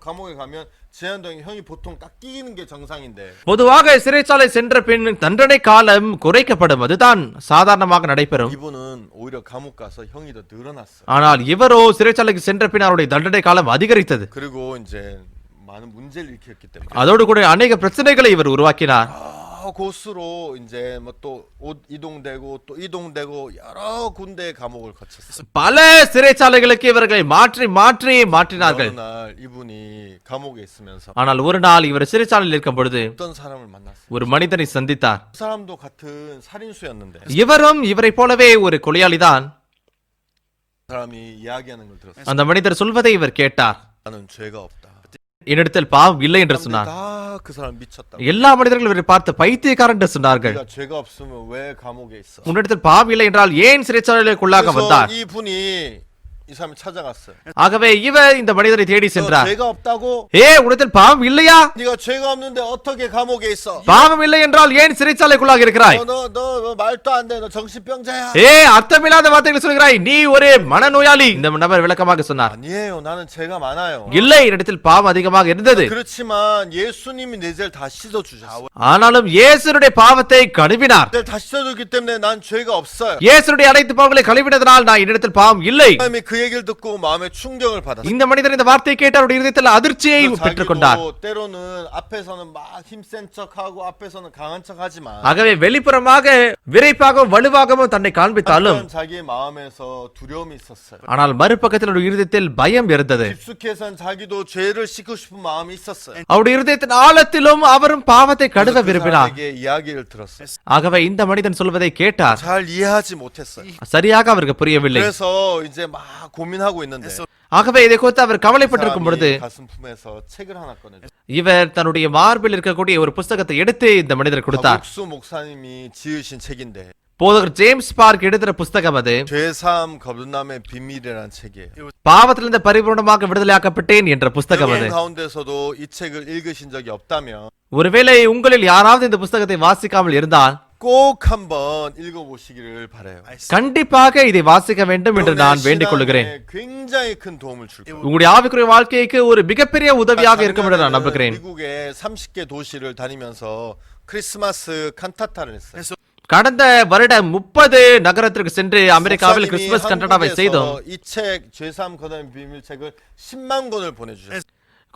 감옥에 가면 제한동에 형이 보통 깎이는 게 정상인데 பொதுவாக சிறைச்சாலை சென்ற பின் தண்டனை காலம் குறைக்கப்படும், அதுதான் சாதாரணமாக நடைபெறும். 이분은 오히려 감옥 가서 형이 더 늘어났어요. ஆனால் இவரோ சிறைச்சாலைக்கு சென்ற பின் அவருடைய தண்டனை காலம் அதிகரித்தது. 그리고 이제 많은 문제를 일으켰기 때문에 அதோடு கூட அநேக பிரச்சனைகளை இவர் உருவாக்கினார். 곳으로 이제 뭐 또 옷 이동되고 또 이동되고 여러 군데 감옥을 거쳤어요. பல சிறைச்சாலைகளுக்கு இவர்களை மாற்றினார்கள். 어느 날 이분이 감옥에 있으면서 ஆனால் ஒரு நாள் இவர் சிறைச்சாலையில் இருக்கும் பொழுது 어떤 사람을 만났어요. ஒரு மனிதனை சந்தித்தார். 그 사람도 같은 살인수였는데 இவரும் இவரை போலவே ஒரு கொலையாளிதான். 그 사람이 이야기하는 걸 들었어요. அந்த மனிதர் சொல்வதை இவர் கேட்டார். 나는 죄가 없다. என்னிடத்தில் பாவம் இல்லை என்று சொன்னார். 다그 사람 미쳤다. எல்லா மனிதர்களும் இவரை பார்த்து பைத்தியக்காரன் என்று சொன்னார்கள். 네가 죄가 없으면 왜 감옥에 있어? உன்னிடத்தில் பாவம் இல்லை என்றால் ஏன் சிறைச்சாலைக்குள்ளாக 그래서 வந்தார்? 이 분이 이 사람이 찾아갔어요. ஆகவே இவர் இந்த மனிதரை தேடி 너 சென்றார். 죄가 없다고? உன்னிடத்தில் பாவம் இல்லையா? 네가 죄가 없는데 어떻게 감옥에 있어? பாவம் இல்லை என்றால் ஏன் சிறைச்சாலைக்குள்ளாக இருக்கிறாய்? 너 말도 안 돼. 너 정신병자야. அர்த்தமில்லாத வார்த்தைகளை சொல்கிறாய், நீ ஒரு மனநோயாளி. இந்த நபர் விளக்கமாக சொன்னார். 아니에요. 나는 죄가 많아요. இல்லை, என்னிடத்தில் பாவம் அதிகமாக இருந்தது. 그렇지만 예수님이 내 죄를 다 씻어 주셨어요. ஆனாலும் இயேசுடைய பாவத்தை கழுவினார். 다 씻어 줬기 때문에 난 죄가 없어요. இயேசுடைய அனைத்து பாவங்களை கழுவினதனால் நான் என்னிடத்தில் பாவம் இல்லை. 하나님이 그 얘기를 듣고 마음에 충격을 받았어요. இந்த மனிதர் இந்த வார்த்தையை கேட்டு அவருடைய இதயத்தில் அதிர்ச்சியை பெற்றுக்கொண்டார். 자기도 때로는 앞에서는 막 힘센 척하고 앞에서는 강한 척하지만 ஆகவே வெளிப்புறமாக விரைப்பாகவும் வலுவாகவும் தன்னை காண்பித்தாலும் 한편 자기의 마음에서 두려움이 있었어요. ஆனால் மறுபக்கத்தில் ஒரு இருதயத்தில் பயம் இருந்தது. 깊숙해선 자기도 죄를 씻고 싶은 마음이 있었어요. அவருடைய இருதயத்தின் ஆழத்திலும் அவரும் பாவத்தை கழுவ 그 விரும்பினார். 사람에게 이야기를 들었어요. ஆகவே இந்த மனிதன் சொல்வதை கேட்டார். 잘 이해하지 못했어요. சரியாக அவருக்கு புரியவில்லை. 그래서 이제 막 고민하고 있는데 ஆகவே இதை குறித்து அவர் கவலைப்பட்டிருக்கும் பொழுது 사람이 가슴 품에서 책을 하나 꺼내죠. இவர் தன்னுடைய மார்பில் இருக்கக்கூடிய ஒரு புஸ்தகத்தை எடுத்து இந்த மனிதர் கொடுத்தார். 박국수 목사님이 지으신 책인데 போதகர் ஜேம்ஸ் பார்க் எழுதுற புஸ்தகம் அது. 죄사함 거듭남의 비밀이라는 책이에요. பாவத்திலிருந்து பரிபூர்ணமாக விடுதலையாக்கப்பட்டேன் என்ற புஸ்தகம் அது. 여러분 가운데서도 이 책을 읽으신 적이 없다면 ஒருவேளை உங்களில் யாராவது இந்த புஸ்தகத்தை வாசிக்காமல் இருந்தால் 꼭 한번 읽어보시기를 바라요. கண்டிப்பாக இதை வாசிக்க வேண்டும் என்று நான் வேண்டிக் கொள்கிறேன். 굉장히 큰 도움을 줄 거예요. உங்களுடைய ஆவிக்குரிய வாழ்க்கைக்கு ஒரு மிகப்பெரிய உதவியாக இருக்கும் என்று நான் நம்புகிறேன். 미국의 30개 도시를 다니면서 크리스마스 칸타타를 했어요. கடந்த வருடம் 30 நகரத்திற்கு சென்று அமெரிக்காவில் கிறிஸ்துமஸ் கண்டடாவை செய்தோம். 이 책 죄사함 거듭남의 비밀 책을 10만 권을 보내주셨어요.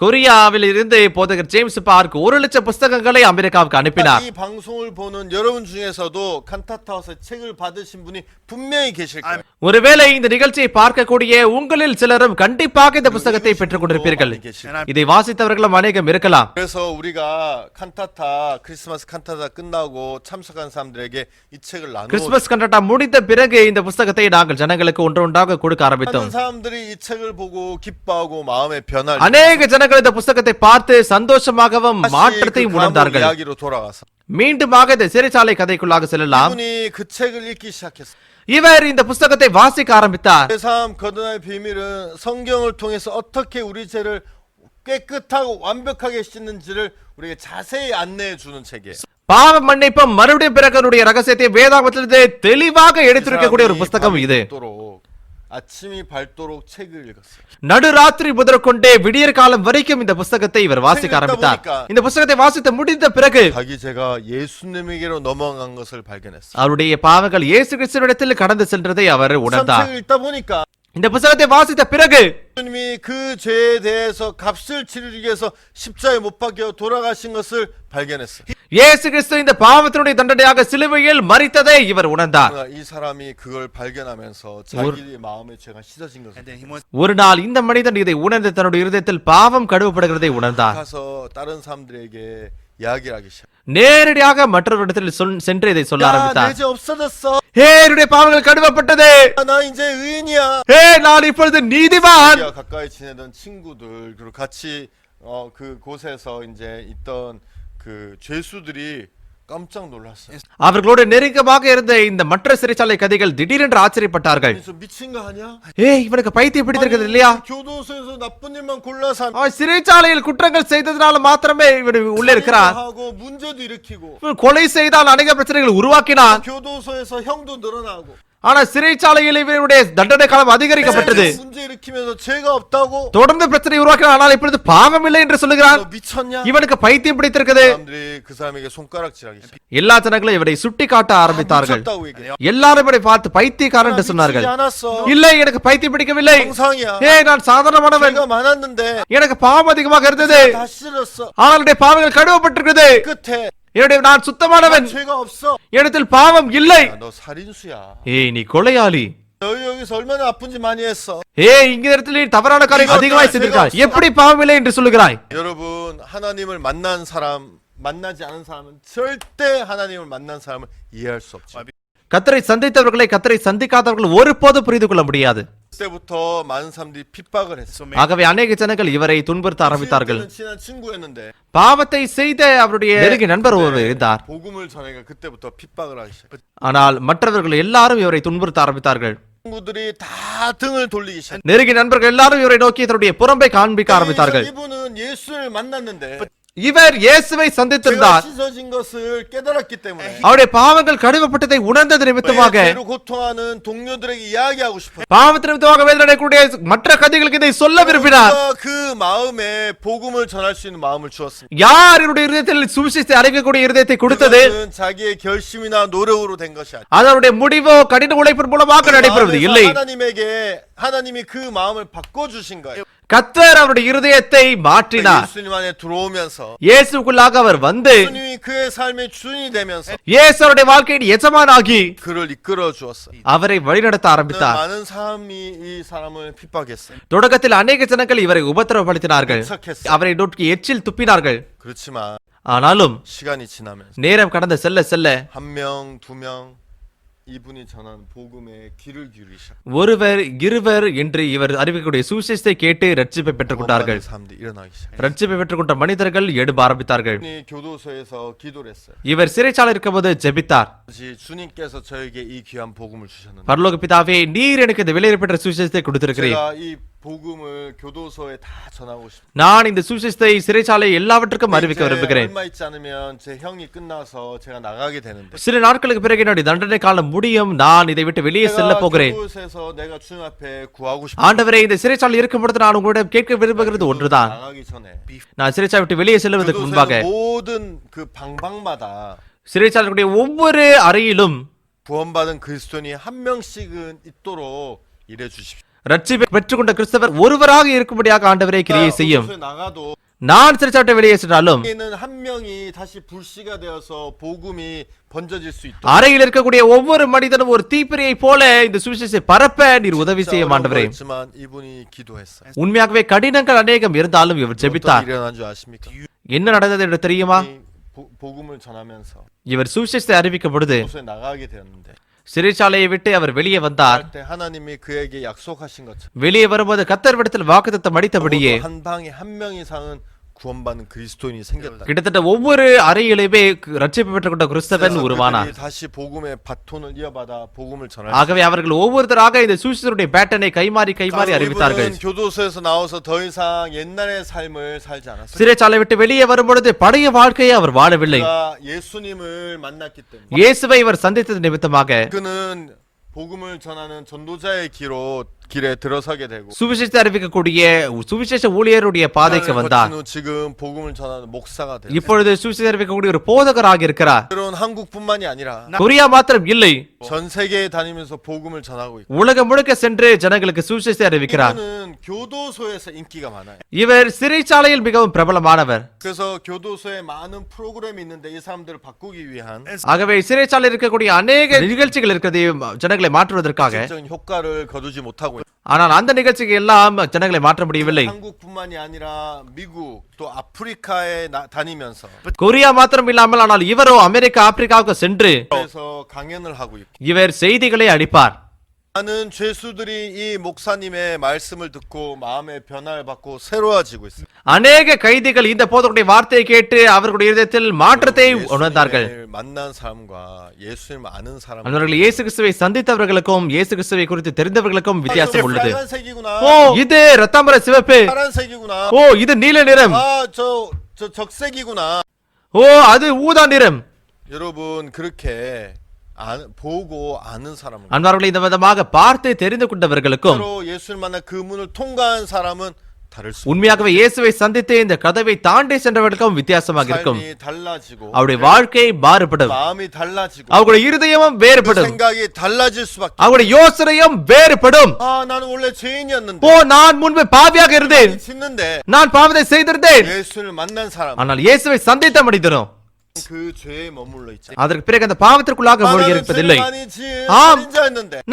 கொரியாவில் இருந்து போதகர் ஜேம்ஸ் பார்க் 1,00,000 புஸ்தகங்களை அமெரிக்காவுக்கு அனுப்பினார். 이 방송을 보는 여러분 중에서도 칸타타와서 책을 받으신 분이 분명히 계실 거예요. ஒருவேளை இந்த நிகழ்ச்சியை பார்க்கக்கூடிய உங்களில் சிலரும் கண்டிப்பாக இந்த புஸ்தகத்தை பெற்றுக் கொண்டிருப்பீர்கள். இதை வாசித்தவர்களும் அநேகம் இருக்கலாம். 그래서 우리가 칸타타 크리스마스 칸타타 끝나고 참석한 사람들에게 이 책을 나누어 கிறிஸ்துமஸ் கண்டடா முடிந்த பிறகு இந்த புஸ்தகத்தை நாங்கள் ஜனங்களுக்கு ஒன்றொன்றாக கொடுக்க ஆரம்பித்தோம். 많은 사람들이 이 책을 보고 기뻐하고 마음의 변화를 அநேக ஜனங்கள் இந்த புஸ்தகத்தை பார்த்து சந்தோஷமாகவும் மாற்றத்தையும் உணர்ந்தார்கள். 이야기로 돌아가서 மீண்டுமாக இந்த சிறைச்சாலை கதைக்குள்ளாக செல்லலாம். 이분이 그 책을 읽기 시작했어요. இவர் இந்த புஸ்தகத்தை வாசிக்க ஆரம்பித்தார். 죄사함 거듭남의 비밀은 성경을 통해서 어떻게 우리 죄를 깨끗하고 완벽하게 씻는지를 우리에게 자세히 안내해 주는 책이에요. பாவ மன்னிப்பும் மறுபடியும் பிறகனுடைய ரகசியத்தை வேதாகமத்திலிருந்து தெளிவாக எடுத்துரைக்கக்கூடிய ஒரு புஸ்தகம் இது. 아침이 밝도록 책을 읽었어요. நடுராத்திரி முதற்கொண்டே விடியற் காலம் வரைக்கும் இந்த புஸ்தகத்தை இவர் வாசிக்க ஆரம்பித்தார். இந்த புஸ்தகத்தை வாசித்து முடிந்த பிறகு 자기 죄가 예수님에게로 넘어간 것을 발견했어요. அவருடைய பாவங்கள் இயேசு கிறிஸ்துவிடத்தில் கடந்து சென்றதை அவர் உணர்ந்தார். 책을 읽다 보니까 இந்த புஸ்தகத்தை வாசித்த பிறகு 예수님이 그 죄에 대해서 값을 치르기 위해서 십자가에 못 박혀 돌아가신 것을 발견했어요. இயேசு கிறிஸ்து இந்த பாவத்தினுடைய தண்டனையாக சிலுவையில் மரித்ததை இவர் உணர்ந்தார். 이 사람이 그걸 발견하면서 자기 마음의 죄가 씻어진 것을 ஒரு நாள் இந்த மனிதன் இதை உணர்ந்து தன்னுடைய இருதயத்தில் பாவம் கழுவப்படுகிறதை உணர்ந்தார். 가서 다른 사람들에게 이야기를 하기 시작. நேரடியாக மற்றவரிடத்தில் சென்று இதை சொல்ல ஆரம்பித்தார். 내 죄 없어졌어. என்னுடைய பாவங்கள் கழுவப்பட்டது. 나 이제 의인이야. நான் இப்பொழுது நீதிமான். 가까이 지내던 친구들 그리고 같이 그 곳에서 이제 있던 그 죄수들이 깜짝 놀랐어요. அவர்களோடு நெருக்கமாக இருந்த இந்த மற்ற சிறைச்சாலை கைதிகள் திடீரென்று ஆச்சரியப்பட்டார்கள். 미친 거 아니야? இவனுக்கு பைத்தியம் பிடித்திருக்கிறது இல்லையா? 교도소에서 나쁜 일만 골라서 சிறைச்சாலையில் குற்றங்கள் செய்ததனால மாத்திரமே இவர் உள்ளே இருக்கிறார். 하고 문제도 일으키고 கொலை செய்தால் அநேக பிரச்சனைகள் உருவாக்கினான். 교도소에서 형도 늘어나고 ஆனா சிறைச்சாலையில் இவருடைய தண்டனை காலம் அதிகரிக்கப்பட்டது. 문제 일으키면서 죄가 없다고 தொடர்ந்து பிரச்சனை உருவாக்கினான். ஆனால் இப்பொழுது பாவம் இல்லை என்று சொல்லுகிறான். 미쳤냐? இவனுக்கு பைத்தியம் பிடித்திருக்கிறது. 사람들이 그 사람에게 손가락질하기 시작. எல்லா ஜனங்களும் இவரை சுட்டி காட்ட ஆரம்பித்தார்கள். எல்லாரும் இவரை பார்த்து பைத்தியக்காரன் என்று சொன்னார்கள். இல்லை, எனக்கு பைத்தியம் பிடிக்கவில்லை. நான் சாதாரணமானவன். 죄가 많았는데 எனக்கு பாவம் அதிகமாக இருந்தது. 다 씻었어. ஆனால் பாவங்கள் கழுவப்பட்டிருக்கிறது. 끝에 நான் சுத்தமானவன். 죄가 없어. இடத்தில் பாவம் இல்லை. 너 살인수야. நீ கொலையாளி. 너희 여기서 얼마나 아픈지 많이 했어. இங்க இடத்துல நீ தவறான காரியம் அதிகமாக செய்திருக்கிறாய். எப்படி பாவம் இல்லை என்று சொல்லுகிறாய்? 여러분, 하나님을 만난 사람, 만나지 않은 사람은 절대 하나님을 만난 사람을 이해할 수 없죠. கர்த்தரை சந்தித்தவர்களை கர்த்தரை சந்திக்காதவர்கள் ஒருபோது புரிந்து கொள்ள முடியாது. 그때부터 많은 사람들이 핍박을 했어. ஆகவே அநேக ஜனங்கள் இவரை துன்புறுத்த ஆரம்பித்தார்கள். 친한 친구였는데 பாவத்தை செய்த அவருடைய நெருங்கிய நண்பர் ஒருவர் இருந்தார். 복음을 전해가 그때부터 핍박을 하기 시작. ஆனால் மற்றவர்கள் எல்லாரும் இவரை துன்புறுத்த ஆரம்பித்தார்கள். 친구들이 다 등을 돌리기 시작. நெருங்கிய நண்பர்கள் எல்லாரும் இவரை நோக்கி தன்னுடைய புறம்பை காண்பிக்க ஆரம்பித்தார்கள். 이분은 예수를 만났는데 இவர் இயேசுவை 제가 சந்தித்திருந்தார். 씻어진 것을 깨달았기 때문에 அவருடைய பாவங்கள் கழுவப்பட்டதை உணர்ந்தது நிமித்தமாக 죄로 고통하는 동료들에게 이야기하고 싶어요. பாவத்து நிமித்தமாக வேதனைக்கூடிய மற்ற கதைகளுக்கு இதை சொல்ல விரும்பினார். 누가 그 마음에 복음을 전할 수 있는 마음을 주었습니다. யார் என்னுடைய இருதயத்தில் சுவிசேஷத்தை அறிவிக்கக்கூடிய இருதயத்தை கொடுத்தது? 그것은 자기의 결심이나 노력으로 된 것이 아니에요. அதனுடைய முடிவோ கடின உழைப்பின் மூலமாக நடைபெறுவது இல்லை. 하나님이 그 마음을 바꿔 주신 거예요. கர்த்தர் அவருடைய இருதயத்தை மாற்றினார். 예수님 안에 들어오면서 இயேசுக்குள்ளாக அவர் வந்து 예수님이 그의 삶의 주인이 되면서 இயேசு அவருடைய வாழ்க்கையின் எஜமானாகி 그를 이끌어 주었어요. அவரை வழிநடத்த ஆரம்பித்தார். 많은 사람이 이 사람을 핍박했어요. தொடக்கத்தில் அநேக ஜனங்கள் இவரை உபத்திரவப்படுத்தினார்கள். 부착했어요. அவரை நோக்கி எச்சில் துப்பினார்கள். 그렇지만 ஆனாலும் 시간이 지나면서 நேரம் கடந்து செல்ல செல்ல 한 명, 두 명 이분이 전하는 복음에 귀를 기울이기 시작. ஒருவர் இருவர் என்று இவர் அறிவிக்கக்கூடிய சுவிசேஷத்தை கேட்டு ரட்சிப்பை பெற்றுக் கொண்டார்கள். 사람들이 일어나기 시작. ரட்சிப்பை பெற்றுக் கொண்ட மனிதர்கள் எழும்ப ஆரம்பித்தார்கள். 이분이 교도소에서 기도를 했어요. இவர் சிறைச்சாலை இருக்கும்போது ஜெபித்தார். 주님께서 저에게 이 귀한 복음을 주셨는데 பரலோக பிதாவே, நீர் எனக்கு இந்த விலையேற பெற்ற சுவிசேஷத்தை கொடுத்திருக்கிறீர். 제가 이 복음을 교도소에 다 전하고 싶습니다. நான் இந்த சுவிசேஷத்தை சிறைச்சாலை எல்லாவற்றுக்கும் அறிவிக்க விரும்புகிறேன். 얼마 있지 않으면 제 형이 끝나서 제가 나가게 되는데 சில நாட்களுக்கு பிறகு என்னுடைய தண்டனை காலம் முடியும். நான் இதை விட்டு வெளியே செல்ல 제가 போகிறேன். 교도소에서 내가 주님 앞에 구하고 싶은 ஆண்டவரே, இந்த சிறைச்சாலை இருக்கும் பொழுது நான் உங்களிடம் கேட்க விரும்புகிறது ஒன்றுதான். 나가기 전에 நான் சிறைச்சாலை விட்டு வெளியே செல்வதற்கு முன்பாக 교도소의 모든 그 방방마다 சிறைச்சாலையுடைய ஒவ்வொரு அறையிலும் 구원받은 그리스도인이 한 명씩은 있도록 일해 주십시오. ரட்சிப்பை பெற்றுக்கொண்ட கிறிஸ்தவர் ஒருவராக இருக்கும்படியாக ஆண்டவரே கிரியை செய்யும். 교도소에 나가도 நான் சிறைச்சாலை வெளியே சென்றாலும் 는 한 명이 다시 불씨가 되어서 복음이 번져질 수 있도록 அறையில் இருக்கக்கூடிய ஒவ்வொரு மனிதனும் ஒரு தீப்பிரியை போல இந்த சுவிசேஷத்தை பரப்ப நீர் உதவி செய்ய ஆண்டவரே. 지만 이분이 기도했어요. உண்மையாகவே கடினங்கள் அநேகம் இருந்தாலும் இவர் 어떤 ஜெபித்தார். 일이 일어난 줄 아십니까? என்ன நடந்தது என்று தெரியுமா? 이 복음을 전하면서 இவர் சுவிசேஷத்தை அறிவிக்கும் பொழுது 교도소에 나가게 되었는데 சிறைச்சாலையை விட்டு அவர் வெளியே வந்தார். 할 때 하나님이 그에게 약속하신 것처럼 வெளியே வரும்போது கர்த்தர்விடத்தில் வாக்குத்தத்தம் அடித்தபடியே 한 방에 한 명 이상은 구원받는 그리스도인이 생겼다. கிட்டத்தட்ட ஒவ்வொரு அறையிலுமே ரட்சிப்பு பெற்றுக்கொண்ட கிறிஸ்தவன் உருவானார். 그들이 다시 복음의 바톤을 이어받아 복음을 전할 ஆகவே அவர்கள் ஒவ்வொருத்தராக இந்த சுவிசேஷருடைய பேட்டனை கைமாறி அறிவித்தார்கள். 이분은 교도소에서 나와서 더 이상 옛날의 삶을 살지 않았어요. சிறைச்சாலை விட்டு வெளியே வரும்பொழுது பழைய வாழ்க்கையை அவர் வாழவில்லை. 그가 예수님을 만났기 때문에 இயேசுவை இவர் சந்தித்தது நிமித்தமாக 그는 복음을 전하는 전도자의 길에 들어서게 되고 சுவிசேஷத்தை அறிவிக்கக்கூடிய சுவிசேஷ ஊழியருடைய பாதைக்கு வந்தார். 거친 후 지금 복음을 전하는 목사가 되었어요. இப்பொழுது சுவிசேஷத்தை அறிவிக்கக்கூடிய ஒரு போதகராக இருக்கிறார். 그런 한국뿐만이 아니라 கொரியா மாத்திரம் இல்லை, 전 세계에 다니면서 복음을 전하고 있고 உலகம் முழுக்க சென்று ஜனங்களுக்கு சுவிசேஷத்தை அறிவிக்கிறார். 이분은 교도소에서 인기가 많아요. இவர் சிறைச்சாலையில் மிகவும் பிரபலமானவர். 그래서 교도소에 많은 프로그램이 있는데 이 사람들을 바꾸기 위한 ஆகவே சிறைச்சாலையில் இருக்கக்கூடிய அநேக நிகழ்ச்சிகள் இருக்கிறது ஜனங்களை மாற்றுவதற்காக. 실질적인 효과를 거두지 못하고 있어요. ஆனால் அந்த நிகழ்ச்சிக்கு எல்லாம் ஜனங்களை மாற்ற முடியவில்லை. 한국뿐만이 아니라 미국 또 아프리카에 다니면서 கொரியா மாத்திரம் இல்லாமல் ஆனால் இவரோ அமெரிக்கா, ஆப்பிரிக்காவுக்கு சென்று 그래서 강연을 하고 있고 இவர் செய்திகளை அளிப்பார். 많은 죄수들이 이 목사님의 말씀을 듣고 마음의 변화를 받고 새로워지고 있어요. அநேக கைதிகள் இந்த போதகருடைய வார்த்தையை கேட்டு அவர்களுடைய இதயத்தில் மாற்றத்தை உணர்ந்தார்கள். 예수님을 만난 사람과 예수님을 아는 사람 அவர்கள் இயேசு கிறிஸ்துவை சந்தித்தவர்களுக்கும் இயேசு கிறிஸ்துவை குறித்து தெரிந்தவர்களுக்கும் வித்தியாசம் உள்ளது. 빨간색이구나. ஓ, இது ரத்தாம்பர சிவப்பு. 파란색이구나. ஓ, இது நீல நிறம். 저 적색이구나. ஓ, அது ஊதா நிறம். 여러분 그렇게 보고 아는 사람은 அன்பார்களை இந்த விதமாக பார்த்து தெரிந்து கொண்டவர்களுக்கும் 바로 예수를 만나 그 문을 통과한 사람은 다를 수 உண்மையாகவே இயேசுவை சந்தித்து இந்த கதவை தாண்டி சென்றவர்களுக்கும் வித்தியாசமாக இருக்கும். 삶이 달라지고 அவருடைய வாழ்க்கை மாறுபடும். 마음이 달라지고 அவருடைய இருதயமும் வேறுபடும். 생각이 달라질 수밖에. அவருடைய யோசனையும் வேறுபடும். 나는 원래 죄인이었는데. ஓ, நான் முன்பு பாவியாக இருந்தேன். 짓는데 நான் பாவத்தை செய்திருந்தேன். 예수를 만난 사람. ஆனால் இயேசுவை சந்தித்த மனிதனோ 그 죄에 머물러 있지. அதற்கு பிறகு அந்த பாவத்திற்குள்ளாக மூழ்கி இருப்பதில்லை. ஆம்.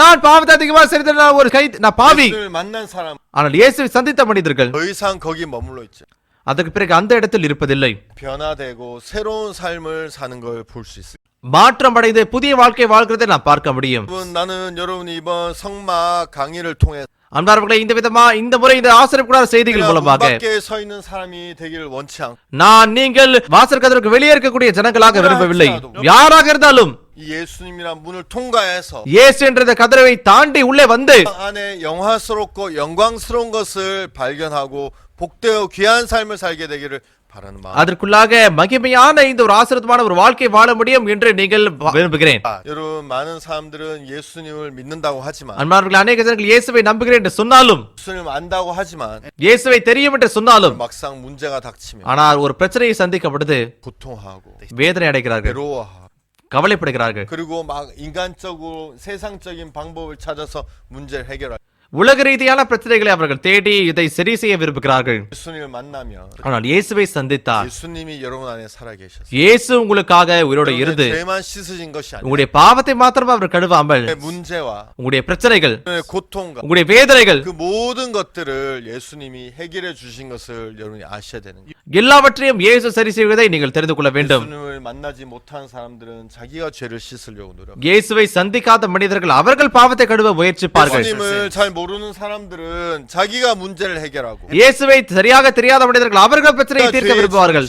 நான் பாவத்தை அதிகமாக செய்த ஒரு நான் பாவி. 예수를 만난 사람. ஆனால் இயேசுவை சந்தித்த மனிதர்கள் 더 이상 거기 머물러 있지. அதற்கு பிறகு அந்த இடத்தில் இருப்பதில்லை. 변화되고 새로운 삶을 사는 걸 볼 수 있어요. மாற்றம் அடைந்து புதிய வாழ்க்கை வாழ்கிறதை நான் பார்க்க முடியும். 나는 여러분이 이번 성막 강의를 통해 அன்பார்வர்களே, இந்த முறை இந்த ஆசிரியக்கூடாத செய்திகள் மூலமாக 밖에 서 있는 사람이 되기를 원치 않고 நான் நீங்கள் வாசல் கதவுக்கு வெளியே இருக்கக்கூடிய ஜனங்களாக விரும்பவில்லை. யாராக இருந்தாலும் 이 예수님이란 문을 통과해서 இயேசு என்ற கதவை தாண்டி உள்ளே வந்து 안에 영화스럽고 영광스러운 것을 발견하고 복되어 귀한 삶을 살게 되기를 바라는 마음. அதற்குள்ளாக மகிமையான இந்த ஒரு ஆசீர்வாதமான ஒரு வாழ்க்கை வாழ முடியும் என்று நீங்கள் விரும்புகிறேன். 여러분 많은 사람들은 예수님을 믿는다고 하지만 அன்பானவர்களே, அநேக ஜனங்கள் இயேசுவை நம்புகிறேன் என்று சொன்னாலும், 예수님을 안다고 하지만 இயேசுவை தெரியும் என்று சொன்னாலும், 막상 문제가 닥치면 ஆனால் ஒரு பிரச்சனையை சந்திக்கப்பட்டது 고통하고 வேதனை அடைகிறார்கள், 괴로워하고 கவலைப்படுகிறார்கள். 그리고 막 인간적으로 세상적인 방법을 찾아서 문제를 해결할. உலக ரீதியான பிரச்சனைகளை அவர்கள் தேடி இதை சரி செய்ய விரும்புகிறார்கள். 예수님을 만나면 ஆனால் இயேசுவை சந்தித்தார், 예수님이 여러분 안에 살아 계셨어요. இயேசு உங்களுக்காக உயிரோடு இருந்து 죄만 씻으신 것이 아니라 உங்களுடைய பாவத்தை மாத்திரம் அவர் கழுவாமல் 문제와 உங்களுடைய பிரச்சனைகள், 고통과 உங்களுடைய வேதனைகள் 그 모든 것들을 예수님이 해결해 주신 것을 여러분이 아셔야 되는 거예요. எல்லாவற்றையும் இயேசு சரி செய்வதை நீங்கள் தெரிந்து கொள்ள வேண்டும். 예수님을 만나지 못한 사람들은 자기가 죄를 씻으려고 노력. இயேசுவை சந்திக்காத மனிதர்கள் அவர்கள் பாவத்தை கழுவ முயற்சிப்பார்கள். 예수님을 잘 모르는 사람들은 자기가 문제를 해결하고 இயேசுவை சரியாக தெரியாத மனிதர்கள் அவர்கள் பிரச்சனையை தீர்க்க விரும்புவார்கள்,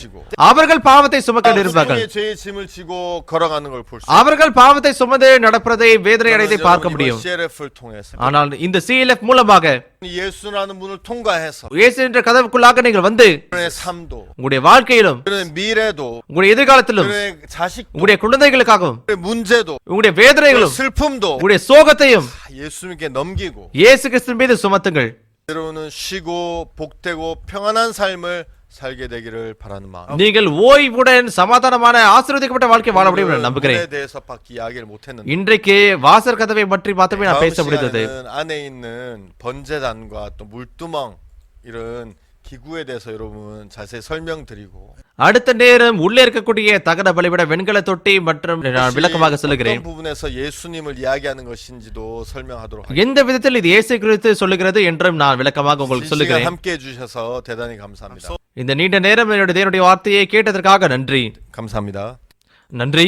அவர்கள் பாவத்தை சுமக்க விரும்புவார்கள், 죄의 짐을 지고 걸어가는 걸 볼 수. அவர்கள் பாவத்தை சுமந்து நடப்பதை வேதனை அடைவதை பார்க்க முடியும். CLF를 통해서 ஆனால் இந்த CLF மூலமாக 예수라는 문을 통과해서 இயேசு என்ற கதவுக்குள்ளாக நீங்கள் வந்து 그의 삶도 உங்களுடைய வாழ்க்கையிலும் 그의 미래도 உங்களுடைய எதிர்காலத்திலும் 그의 자식도 உங்களுடைய குழந்தைகளுக்காகவும் 그의 문제도 உங்களுடைய வேதனைகளும் 슬픔도 உங்களுடைய சோகத்தையும் 예수님께 넘기고 இயேசு கிறிஸ்துவின் மீது சுமத்துங்கள். 때로는 쉬고 복되고 평안한 삶을 살게 되기를 바라는 마음. நீங்கள் ஓய்வுடன் சமாதானமான ஆசீர்வதிக்கப்பட்ட வாழ்க்கை வாழ முடியும் என்று நம்புகிறேன். 문에 대해서밖에 이야기를 못했는데 இன்றைக்கு வாசல் கதவை பற்றி மாத்திரமே நான் 다음 பேச முடிந்தது. 시간에는 안에 있는 번제단과 또 물두멍 이런 기구에 대해서 여러분 자세히 설명드리고 அடுத்த நேரம் உள்ளே இருக்கக்கூடிய தகன பலிபீட வெண்கல தொட்டி மற்றும் நான் விளக்கமாக சொல்லுகிறேன். 어떤 부분에서 예수님을 이야기하는 것인지도 설명하도록 하겠습니다. எந்த விதத்தில் இது இயேசு கிறிஸ்து சொல்லுகிறது என்றும் நான் விளக்கமாக உங்களுக்கு 시간 சொல்லுகிறேன். 함께 해주셔서 대단히 감사합니다. இந்த நீண்ட நேரம் என்னுடைய தேவனுடைய வார்த்தையை கேட்டதற்காக நன்றி. 감사합니다. நன்றி.